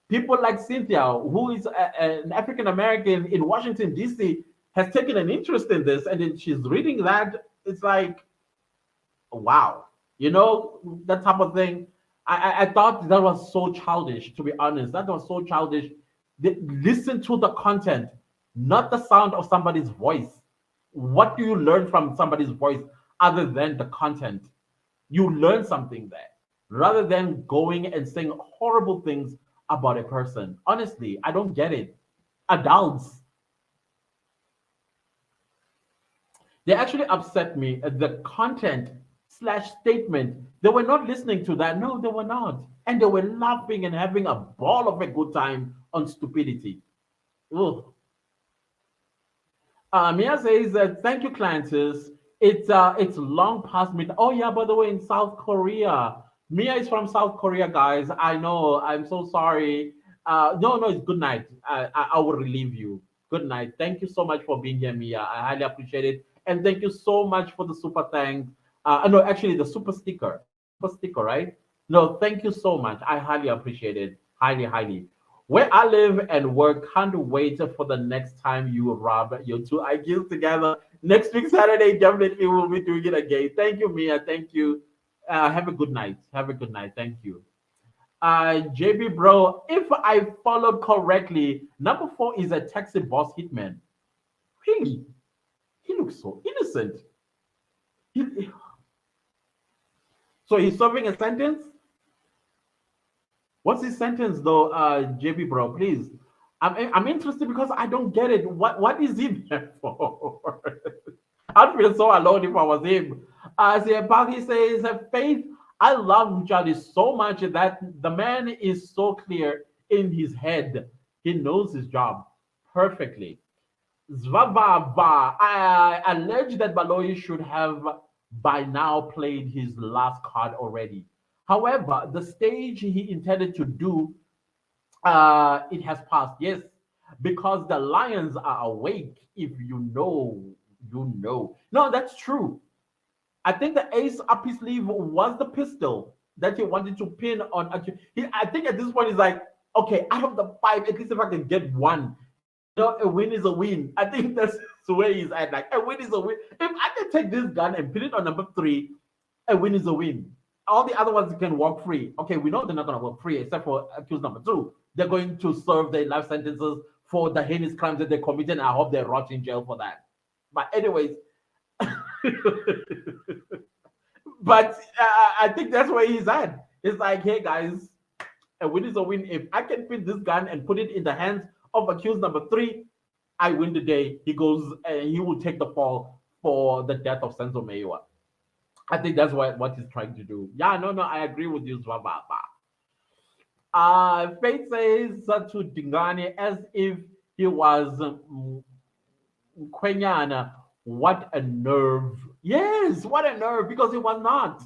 People like Cynthia, who is an African American in Washington, D.C., has taken an interest in this. And then she's reading that. It's like, wow. That type of thing. I thought that was so childish, to be honest. That was so childish. Listen to the content, not the sound of somebody's voice. What do you learn from somebody's voice other than the content? You learn something there rather than going and saying horrible things about a person. Honestly, I don't get it. Adults, they actually upset me. The content slash statement. They were not listening to that. No, they were not. And they were laughing and having a ball of a good time on stupidity. Ugh. Mia says, "Thank you, Clantis. It's long past midnight. Oh yeah, by the way, in South Korea, Mia is from South Korea, guys. I know. I'm so sorry. No, no, it's good night. I will relieve you. Good night. Thank you so much for being here, Mia. I highly appreciate it, and thank you so much for the super thank. No, actually, the super sticker, right? No, thank you so much. I highly appreciate it. Highly, highly. Where I live and work, can't wait for the next time you rub your two IQs together. Next week, Saturday, definitely we'll be doing it again. Thank you, Mia. Thank you. Have a good night. Have a good night. Thank you. JB, bro, if I followed correctly, number four is a taxi boss hitman. Really? He looks so innocent. He- so he's serving a sentence? What's his sentence though, JB bro? Please, I'm interested because I don't get it. What is he there for? I'd feel so alone if I was him. He says, Faith, I love Mtshali so much that the man is so clear in his head. He knows his job perfectly. Zvavava, I allege that Baloyi should have by now played his last card already. However, the stage he intended to do, it has passed. Yes, because the lions are awake. If you know, you know. No, that's true. I think the ace up his sleeve was the pistol that he wanted to pin on. I think at this point he's like, okay, out of the five, at least if I can get one, no, a win is a win. I think that's the way he's at. Like, a win is a win. If I can take this gun and put it on number three, a win is a win. All the other ones can walk free. Okay, we know they're not going to walk free except for accused number two. They're going to serve their life sentences for the heinous crimes that they committed, and I hope they rot in jail for that. But, anyways, but I think that's where he's at. It's like, hey, guys, a win is a win. If I can pin this gun and put it in the hands of accused number three, I win the day. He goes and he will take the fall for the death of Senzo Meyiwa. I think that's what he's trying to do. Yeah, no, no, I agree with you, Zwababa. Faith says to Dingani as if he was Kwenyana. What a nerve. Yes, what a nerve, because he was not.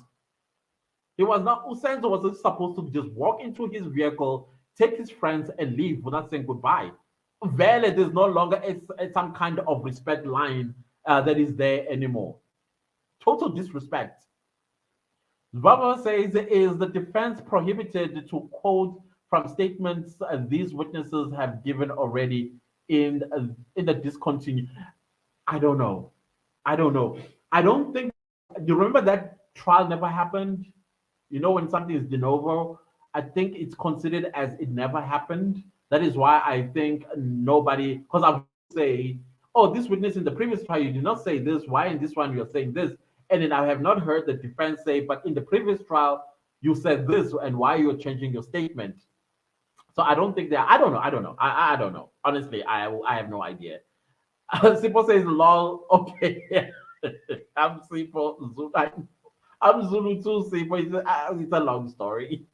He was not. Usenzo was supposed to just walk into his vehicle, take his friends, and leave without saying goodbye. Vele, there's no longer some kind of respect line that is there anymore. Total disrespect. Baba says, is the defense prohibited to quote from statements these witnesses have given already in the discontinue? I don't know. I don't know. I don't think. You remember that trial never happened? You know, when something is de novo, I think it's considered as it never happened. That is why I think nobody, because I would say, oh, this witness in the previous trial, you did not say this. Why in this one you're saying this? And then I have not heard the defense say, but in the previous trial, you said this, and why you're changing your statement. So I don't think that, I don't know. I don't know. I don't know. Honestly, I have no idea. Sipo says, lol, okay. I'm Sipo. I'm Zulu too, Sipo. It's a long story.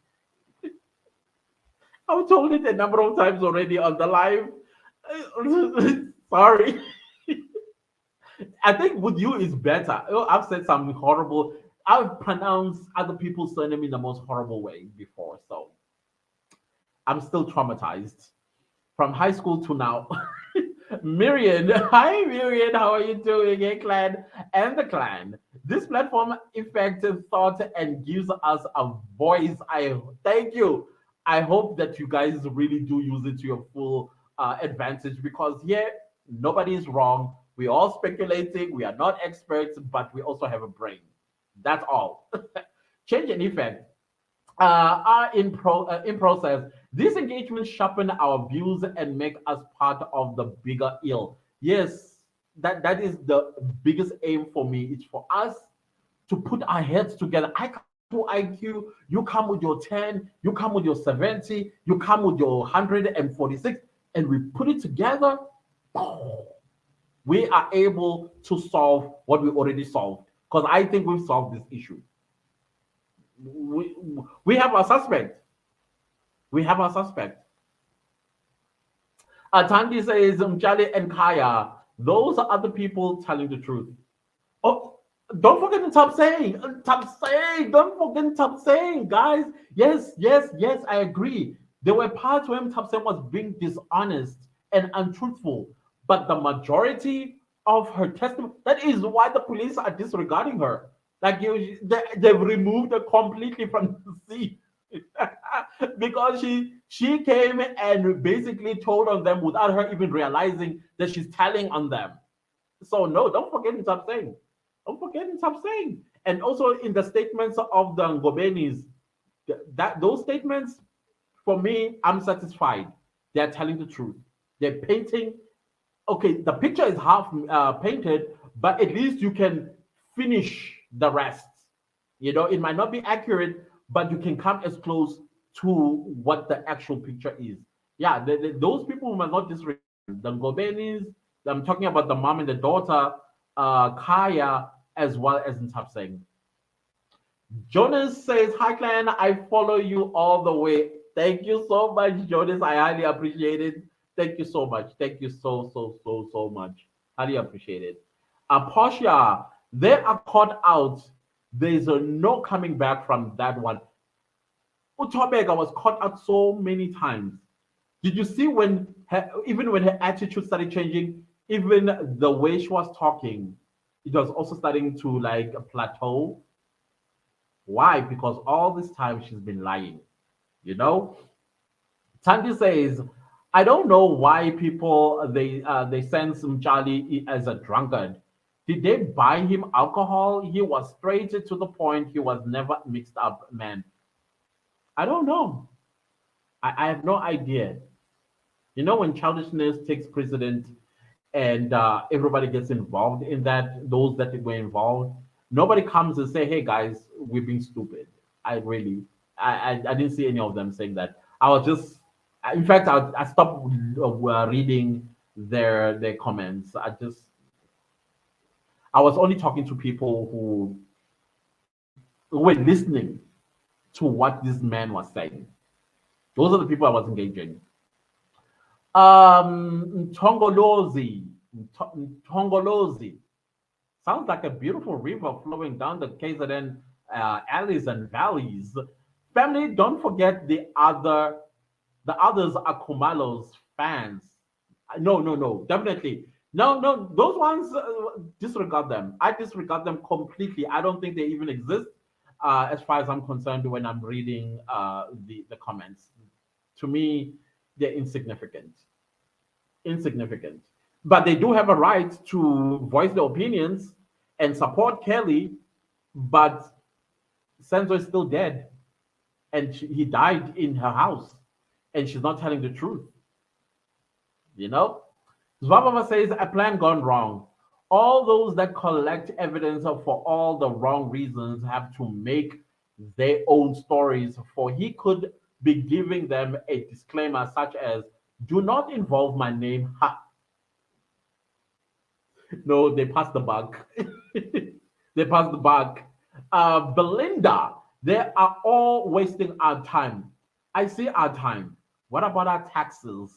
I've told it a number of times already on the live. Sorry. I think with you is better. I've said something horrible. I've pronounced other people's surname in the most horrible way before. So I'm still traumatized from high school to now. Miriam, hi Miriam, how are you doing? Hey clan and the clan. This platform effective thought and gives us a voice. I thank you. I hope that you guys really do use it to your full advantage, because here nobody is wrong. We're all speculating. We are not experts, but we also have a brain. That's all. Change and effect are in process. These engagements sharpen our views and make us part of the bigger ill. Yes, that is the biggest aim for me. It's for us to put our heads together. I come to IQ, you come with your 10, you come with your 70, you come with your 146, and we put it together. We are able to solve what we already solved. Because I think we've solved this issue. We, we have a suspect. We have a suspect. Tandy says Mtshali and Kaya, those are other people telling the truth. Oh, don't forget the top saying. Top saying. Don't forget top saying, guys. Yes, yes, yes, I agree. There were parts where top saying was being dishonest and untruthful, but the majority of her testimony, that is why the police are disregarding her. Like they've removed her completely from the scene. Because she came and basically told on them without her even realizing that she's telling on them. So no, don't forget top saying. Don't forget top saying. And also in the statements of the Ngobenis, that those statements, for me, I'm satisfied. They're telling the truth. They're painting. Okay, the picture is half painted, but at least you can finish the rest. It might not be accurate, but you can come as close to what the actual picture is. Yeah, those people must not disregard the Ngobenis. I'm talking about the mom and the daughter, Kaya, as well as Ntapseng. Jonas says, "Hi, clan. I follow you all the way. Thank you so much, Jonas. I highly appreciate it. Thank you so much. Thank you so much. Highly appreciate it." Portia, they are caught out. There's no coming back from that one. Utobega was caught out so many times. Did you see even when her attitude started changing, even the way she was talking, it was also starting to like plateau. Why? Because all this time she's been lying. You know. Tandy says, "I don't know why people they sense Mtshali as a drunkard. Did they buy him alcohol? He was straight to the point. He was never mixed up, man. I don't know. I have no idea. When childishness takes precedent and everybody gets involved in that, those that were involved, nobody comes and say, hey guys, we're being stupid. I didn't see any of them saying that. I was just, in fact, I stopped reading their comments. I was only talking to people who were listening to what this man was saying. Those are the people I was engaging. Tongolozi. Tongolozi. Sounds like a beautiful river flowing down the KZN alleys and valleys. Family, don't forget the others are Kumalo's fans. No, definitely. No, those ones, disregard them. I disregard them completely. I don't think they even exist as far as I'm concerned when I'm reading the comments. To me, they're insignificant. Insignificant. But they do have a right to voice their opinions and support Kelly, but Senzo is still dead and he died in her house and she's not telling the truth. You know? Zvababa says, a plan gone wrong. All those that collect evidence for all the wrong reasons have to make their own stories, for he could be giving them a disclaimer such as, do not involve my name. Ha. No, they passed the buck. They passed the buck. Belinda, they are all wasting our time. I see our time. What about our taxes?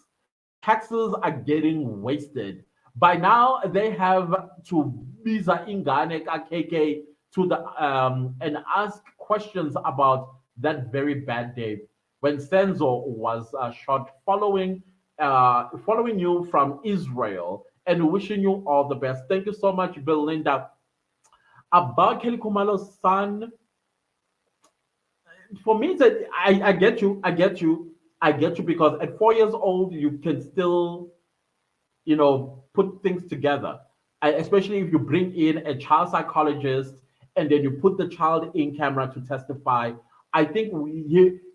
Taxes are getting wasted. By now, they have to visa ingane KK to the and ask questions about that very bad day when Senzo was shot, following you from Israel and wishing you all the best. Thank you so much, Belinda. About Kelly Kumalo's son, for me, I get you, because at 4 years old, you can still, put things together. Especially if you bring in a child psychologist and then you put the child in camera to testify. I think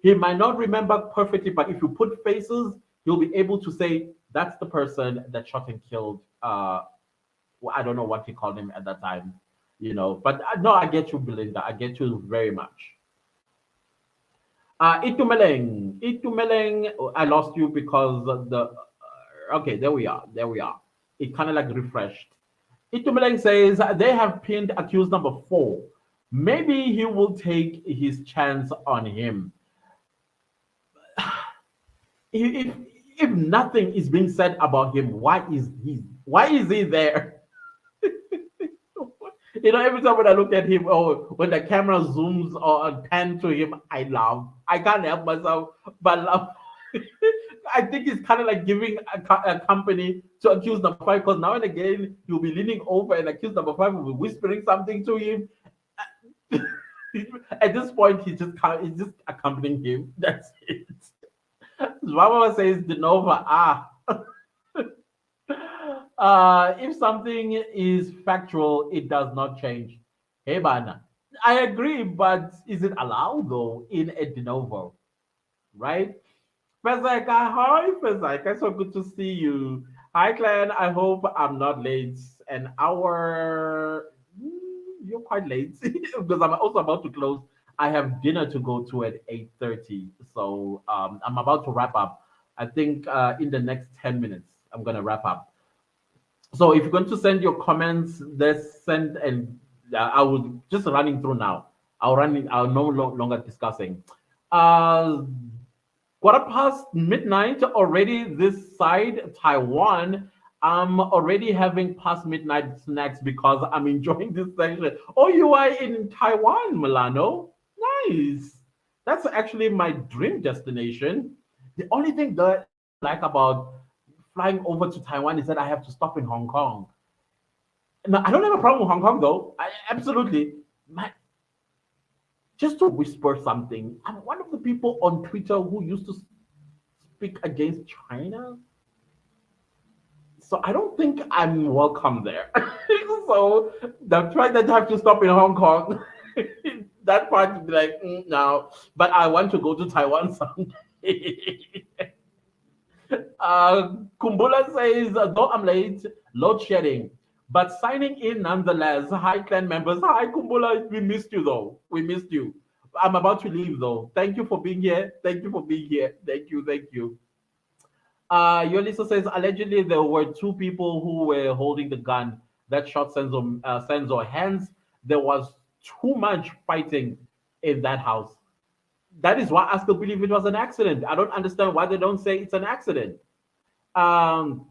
he might not remember perfectly, but if you put faces, he'll be able to say that's the person that shot and killed. I don't know what he called him at that time, But no, I get you, Belinda. I get you very much. Itumeleng, I lost you because okay, there we are. It kind of like refreshed. Itumeleng says they have pinned accused number 4. Maybe he will take his chance on him. If if nothing is being said about him, why is he there? Every time when I look at him, or when the camera zooms or pan to him, I laugh. I can't help myself but laugh. I think it's kind of like giving a company to accuse number five, because now and again he'll be leaning over and accuse number five will be whispering something to him. At this point, he's just accompanying him. That's it. Mama says de novo. If something is factual, it does not change. Hey, Bana. I agree, but is it allowed though in a de novo, right? Fezaika, hi Fezaika, so good to see you. Hi Clan, I hope I'm not late. An hour, you're quite late because I'm also about to close. I have dinner to go to at 8:30, so I'm about to wrap up. I think in the next 10 minutes I'm gonna wrap up. So if you're going to send your comments, let's send, and I will just running through now. I'll no longer discussing. Uh, Quarter past midnight already this side, Taiwan. I'm already having past midnight snacks because I'm enjoying this section. Oh, you are in Taiwan, Milano? Nice. That's actually my dream destination. The only thing that I don't like about flying over to Taiwan is that I have to stop in Hong Kong. No, I don't have a problem with Hong Kong though. Absolutely. My, just to whisper something, I'm one of the people on Twitter who used to speak against China. So I don't think I'm welcome there. So the fact that I have to stop in Hong Kong, that part would be like, no. But I want to go to Taiwan someday. Kumbula says, though I'm late, load shedding, but signing in nonetheless. Hi, clan members. Hi, Kumbula. We missed you, though. We missed you. I'm about to leave, though. Thank you for being here. Thank you for being here. Thank you. Thank you. Yolisa says, allegedly, there were two people who were holding the gun that shot Senzo. Hence, there was too much fighting in that house. That is why I still believe it was an accident. I don't understand why they don't say it's an accident. Um,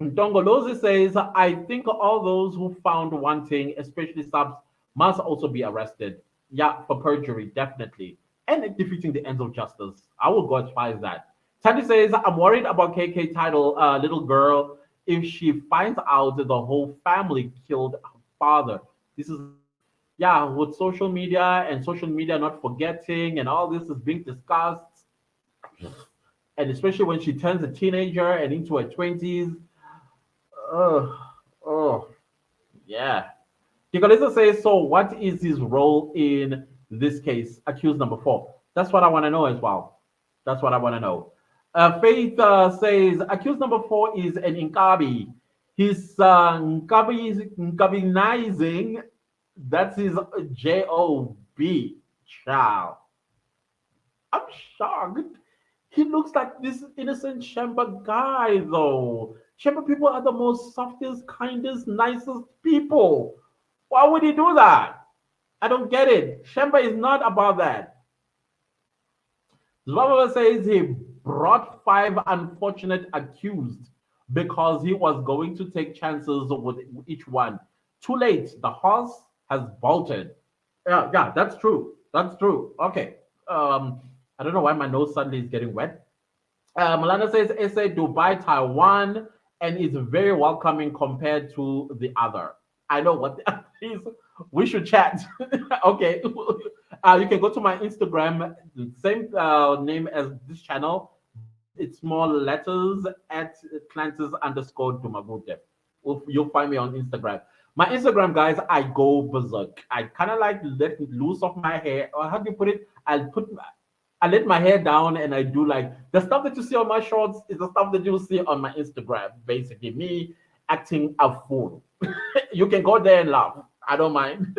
Dongolozi says, I think all those who found wanting, especially subs, must also be arrested. Yeah, for perjury, definitely. And defeating the ends of justice. I will go as far as that. Tandy says, I'm worried about KK title, little girl, if she finds out that the whole family killed her father. This is, yeah, with social media not forgetting, and all this is being discussed, and especially when she turns a teenager and into her 20s. Oh, oh, yeah. Nicolisa says, so what is his role in this case? Accused number four. That's what I want to know as well. That's what I want to know. Faith says, accused number four is an Inkabi. He's Nkabinizing. That's his JOB child. I'm shocked. He looks like this innocent Shemba guy, though. Shemba people are the most softest, kindest, nicest people. Why would he do that? I don't get it. Shemba is not about that. Zwababa says he brought five unfortunate accused because he was going to take chances with each one. Too late. The horse has bolted. Yeah, that's true. That's true. Okay. I don't know why my nose suddenly is getting wet. Malana says SA Dubai, Taiwan, and is very welcoming compared to the other. I know what the other is. We should chat. Okay. You can go to my Instagram, the same name as this channel, but it's small letters at Clantis underscore Dumagute. You'll find me on Instagram. My Instagram, guys, I go berserk. I kind of like let loose of my hair, or how do you put it? I let my hair down and I do like the stuff that you see on my shorts is the stuff that you see on my Instagram. Basically, me acting a fool. You can go there and laugh. I don't mind.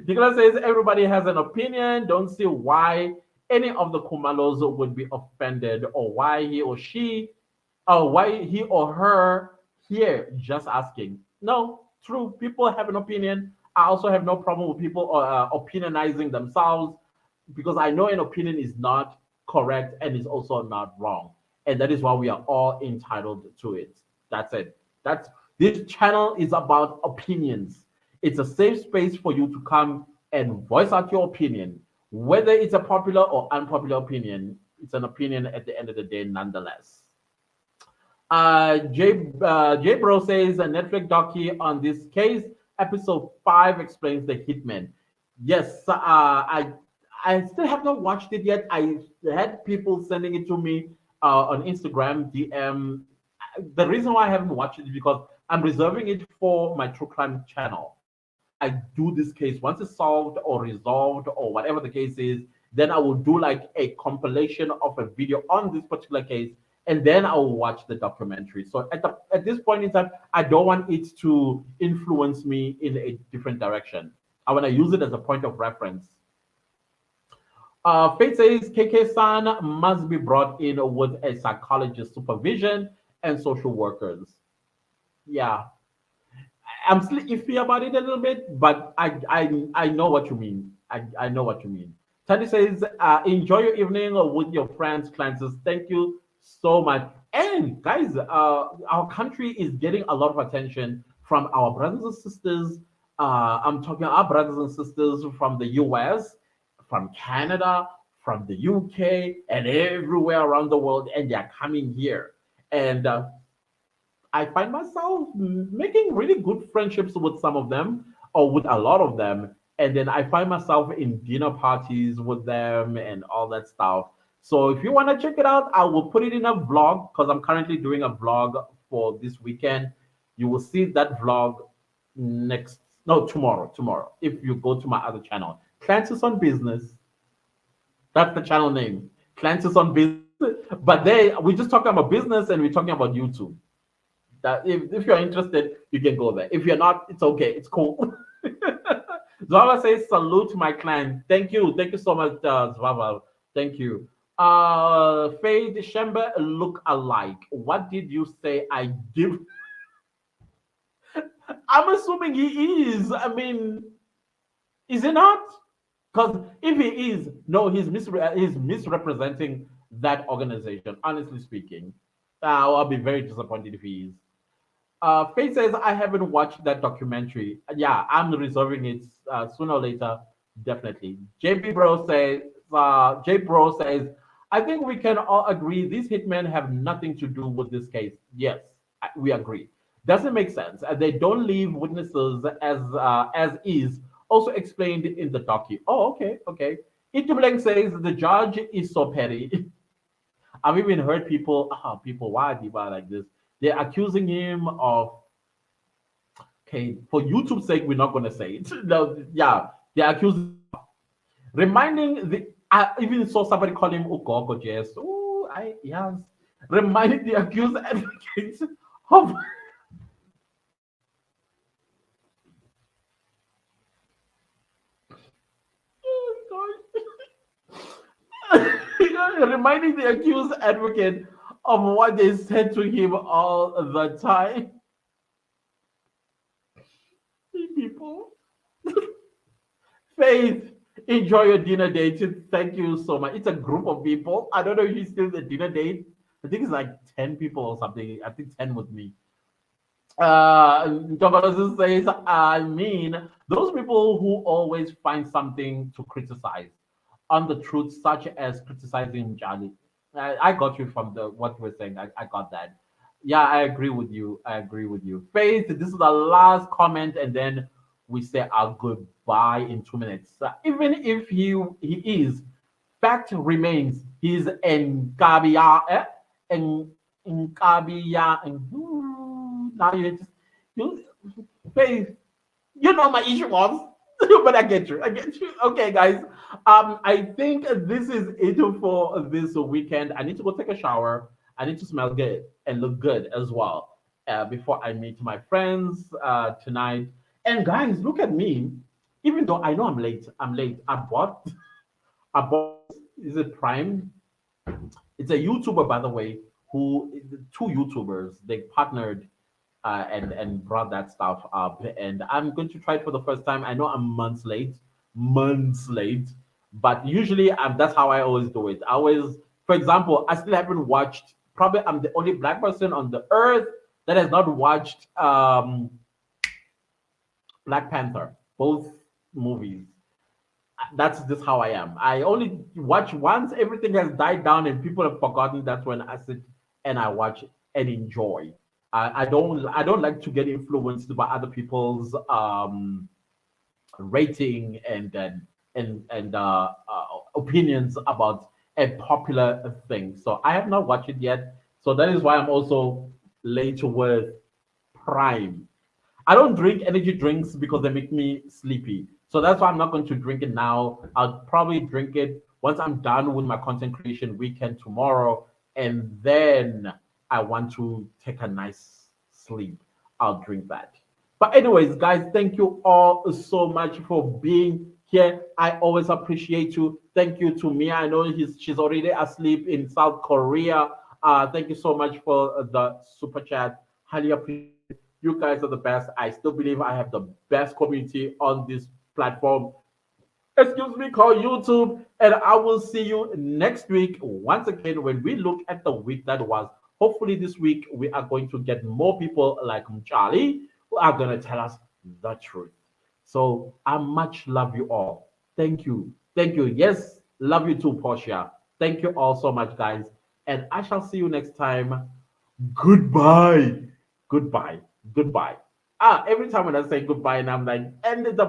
Nicola says everybody has an opinion. Don't see why any of the Kumalos would be offended, or why he or she, or why he or her here. Just asking. No, true. People have an opinion. I also have no problem with people opinionizing themselves because I know an opinion is not correct and is also not wrong. And that is why we are all entitled to it. That's it. That's This channel is about opinions. It's a safe space for you to come and voice out your opinion. Whether it's a popular or unpopular opinion, it's an opinion at the end of the day, nonetheless. J Bro says a Netflix docu on this case, episode 5 explains the hitman. Yes, I still have not watched it yet. I had people sending it to me on Instagram DM. The reason why I haven't watched it is because I'm reserving it for my true crime channel. Once I do this case, once it's solved or resolved or whatever the case is, then I will do like a compilation of a video on this particular case, and then I will watch the documentary. So at this point in time, I don't want it to influence me in a different direction. I want to use it as a point of reference. Faith says KK-san must be brought in with a psychologist supervision and social workers. Yeah, I'm still iffy about it a little bit, but I know what you mean. I know what you mean. Tony says, enjoy your evening with your friends, Clantis. Thank you so much. And guys, our country is getting a lot of attention from our brothers and sisters. I'm talking our brothers and sisters from the US, from Canada, from the UK, and everywhere around the world, and they're coming here. And I find myself making really good friendships with some of them or with a lot of them. And then I find myself in dinner parties with them and all that stuff. So if you want to check it out, I will put it in a vlog because I'm currently doing a vlog for this weekend. You will see that vlog next, no, tomorrow. If you go to my other channel, Clantis on Business, that's the channel name, Clantis on Business. But there, we're just talking about business and we're talking about YouTube. That if you're interested, you can go there. If you're not, it's okay. It's cool. Zwava says, salute my clan. Thank you. Thank you so much, Zwava. Thank you. Fade Shemba look alike. What did you say I give? I'm assuming he is. I mean, is he not? Because if he is, no, he's misrepresenting that organization, honestly speaking. I'll be very disappointed if he is. Faith says, I haven't watched that documentary. Yeah, I'm reserving it sooner or later, definitely. J Bro says, I think we can all agree these hitmen have nothing to do with this case. Yes, we agree. Doesn't make sense. They don't leave witnesses as is. Also explained in the docu. Oh, okay, okay. Itublang says the judge is so petty. I've even heard people, why are people like this? They're accusing him of, okay, for YouTube's sake, we're not going to say it. No, yeah, they're accusing, reminding I even saw somebody call him Ugogo Jess. Oh, yes. Reminding the accused advocates of, reminding the accused advocate of what they said to him all the time. People, Faith, enjoy your dinner date. Thank you so much. It's a group of people. I don't know if it's still the dinner date. I think it's like 10 people or something. I think 10 with me. Jogolosis says, I mean, those people who always find something to criticize on the truth, such as criticizing Mtshali. I got you from the what you were saying. I got that. Yeah, I agree with you. I agree with you. Faith, this is the last comment, and then we say our goodbye in 2 minutes. Even if he is, fact remains, he's Nkabia, and Nkabia, and now you Faith, you know my issue was, but I get you. I get you. Okay, guys. I think this is it for this weekend. I need to go take a shower. I need to smell good and look good as well before I meet my friends tonight. And guys, look at me. Even though I know I'm late, I bought, is it Prime? It's a YouTuber, by the way, two YouTubers, they partnered and brought that stuff up. And I'm going to try it for the first time. I know I'm months late, but usually that's how I always do it. I always, for example, I still haven't watched. Probably I'm the only black person on the earth that has not watched Black Panther, both movies. That's just how I am. I only watch once everything has died down and people have forgotten. That's when I sit and I watch and enjoy. I don't like to get influenced by other people's rating and opinions about a popular thing. So I have not watched it yet. So that is why I'm also late with Prime. I don't drink energy drinks because they make me sleepy. So that's why I'm not going to drink it now. I'll probably drink it once I'm done with my content creation weekend tomorrow. And then I want to take a nice sleep. I'll drink that. But, anyways, guys, thank you all so much for being here. I always appreciate you. Thank you to Mia. I know she's already asleep in South Korea. Thank you so much for the super chat. Highly appreciate it. You guys are the best. I still believe I have the best community on this platform. Excuse me, called YouTube. And I will see you next week once again when we look at the week that was. Hopefully, this week we are going to get more people like Mtshali who are going to tell us the truth. So I much love you all. Thank you. Thank you. Yes, love you too, Portia. Thank you all so much, guys. And I shall see you next time. Goodbye. Goodbye. Goodbye. Every time when I say goodbye, and I'm like, end the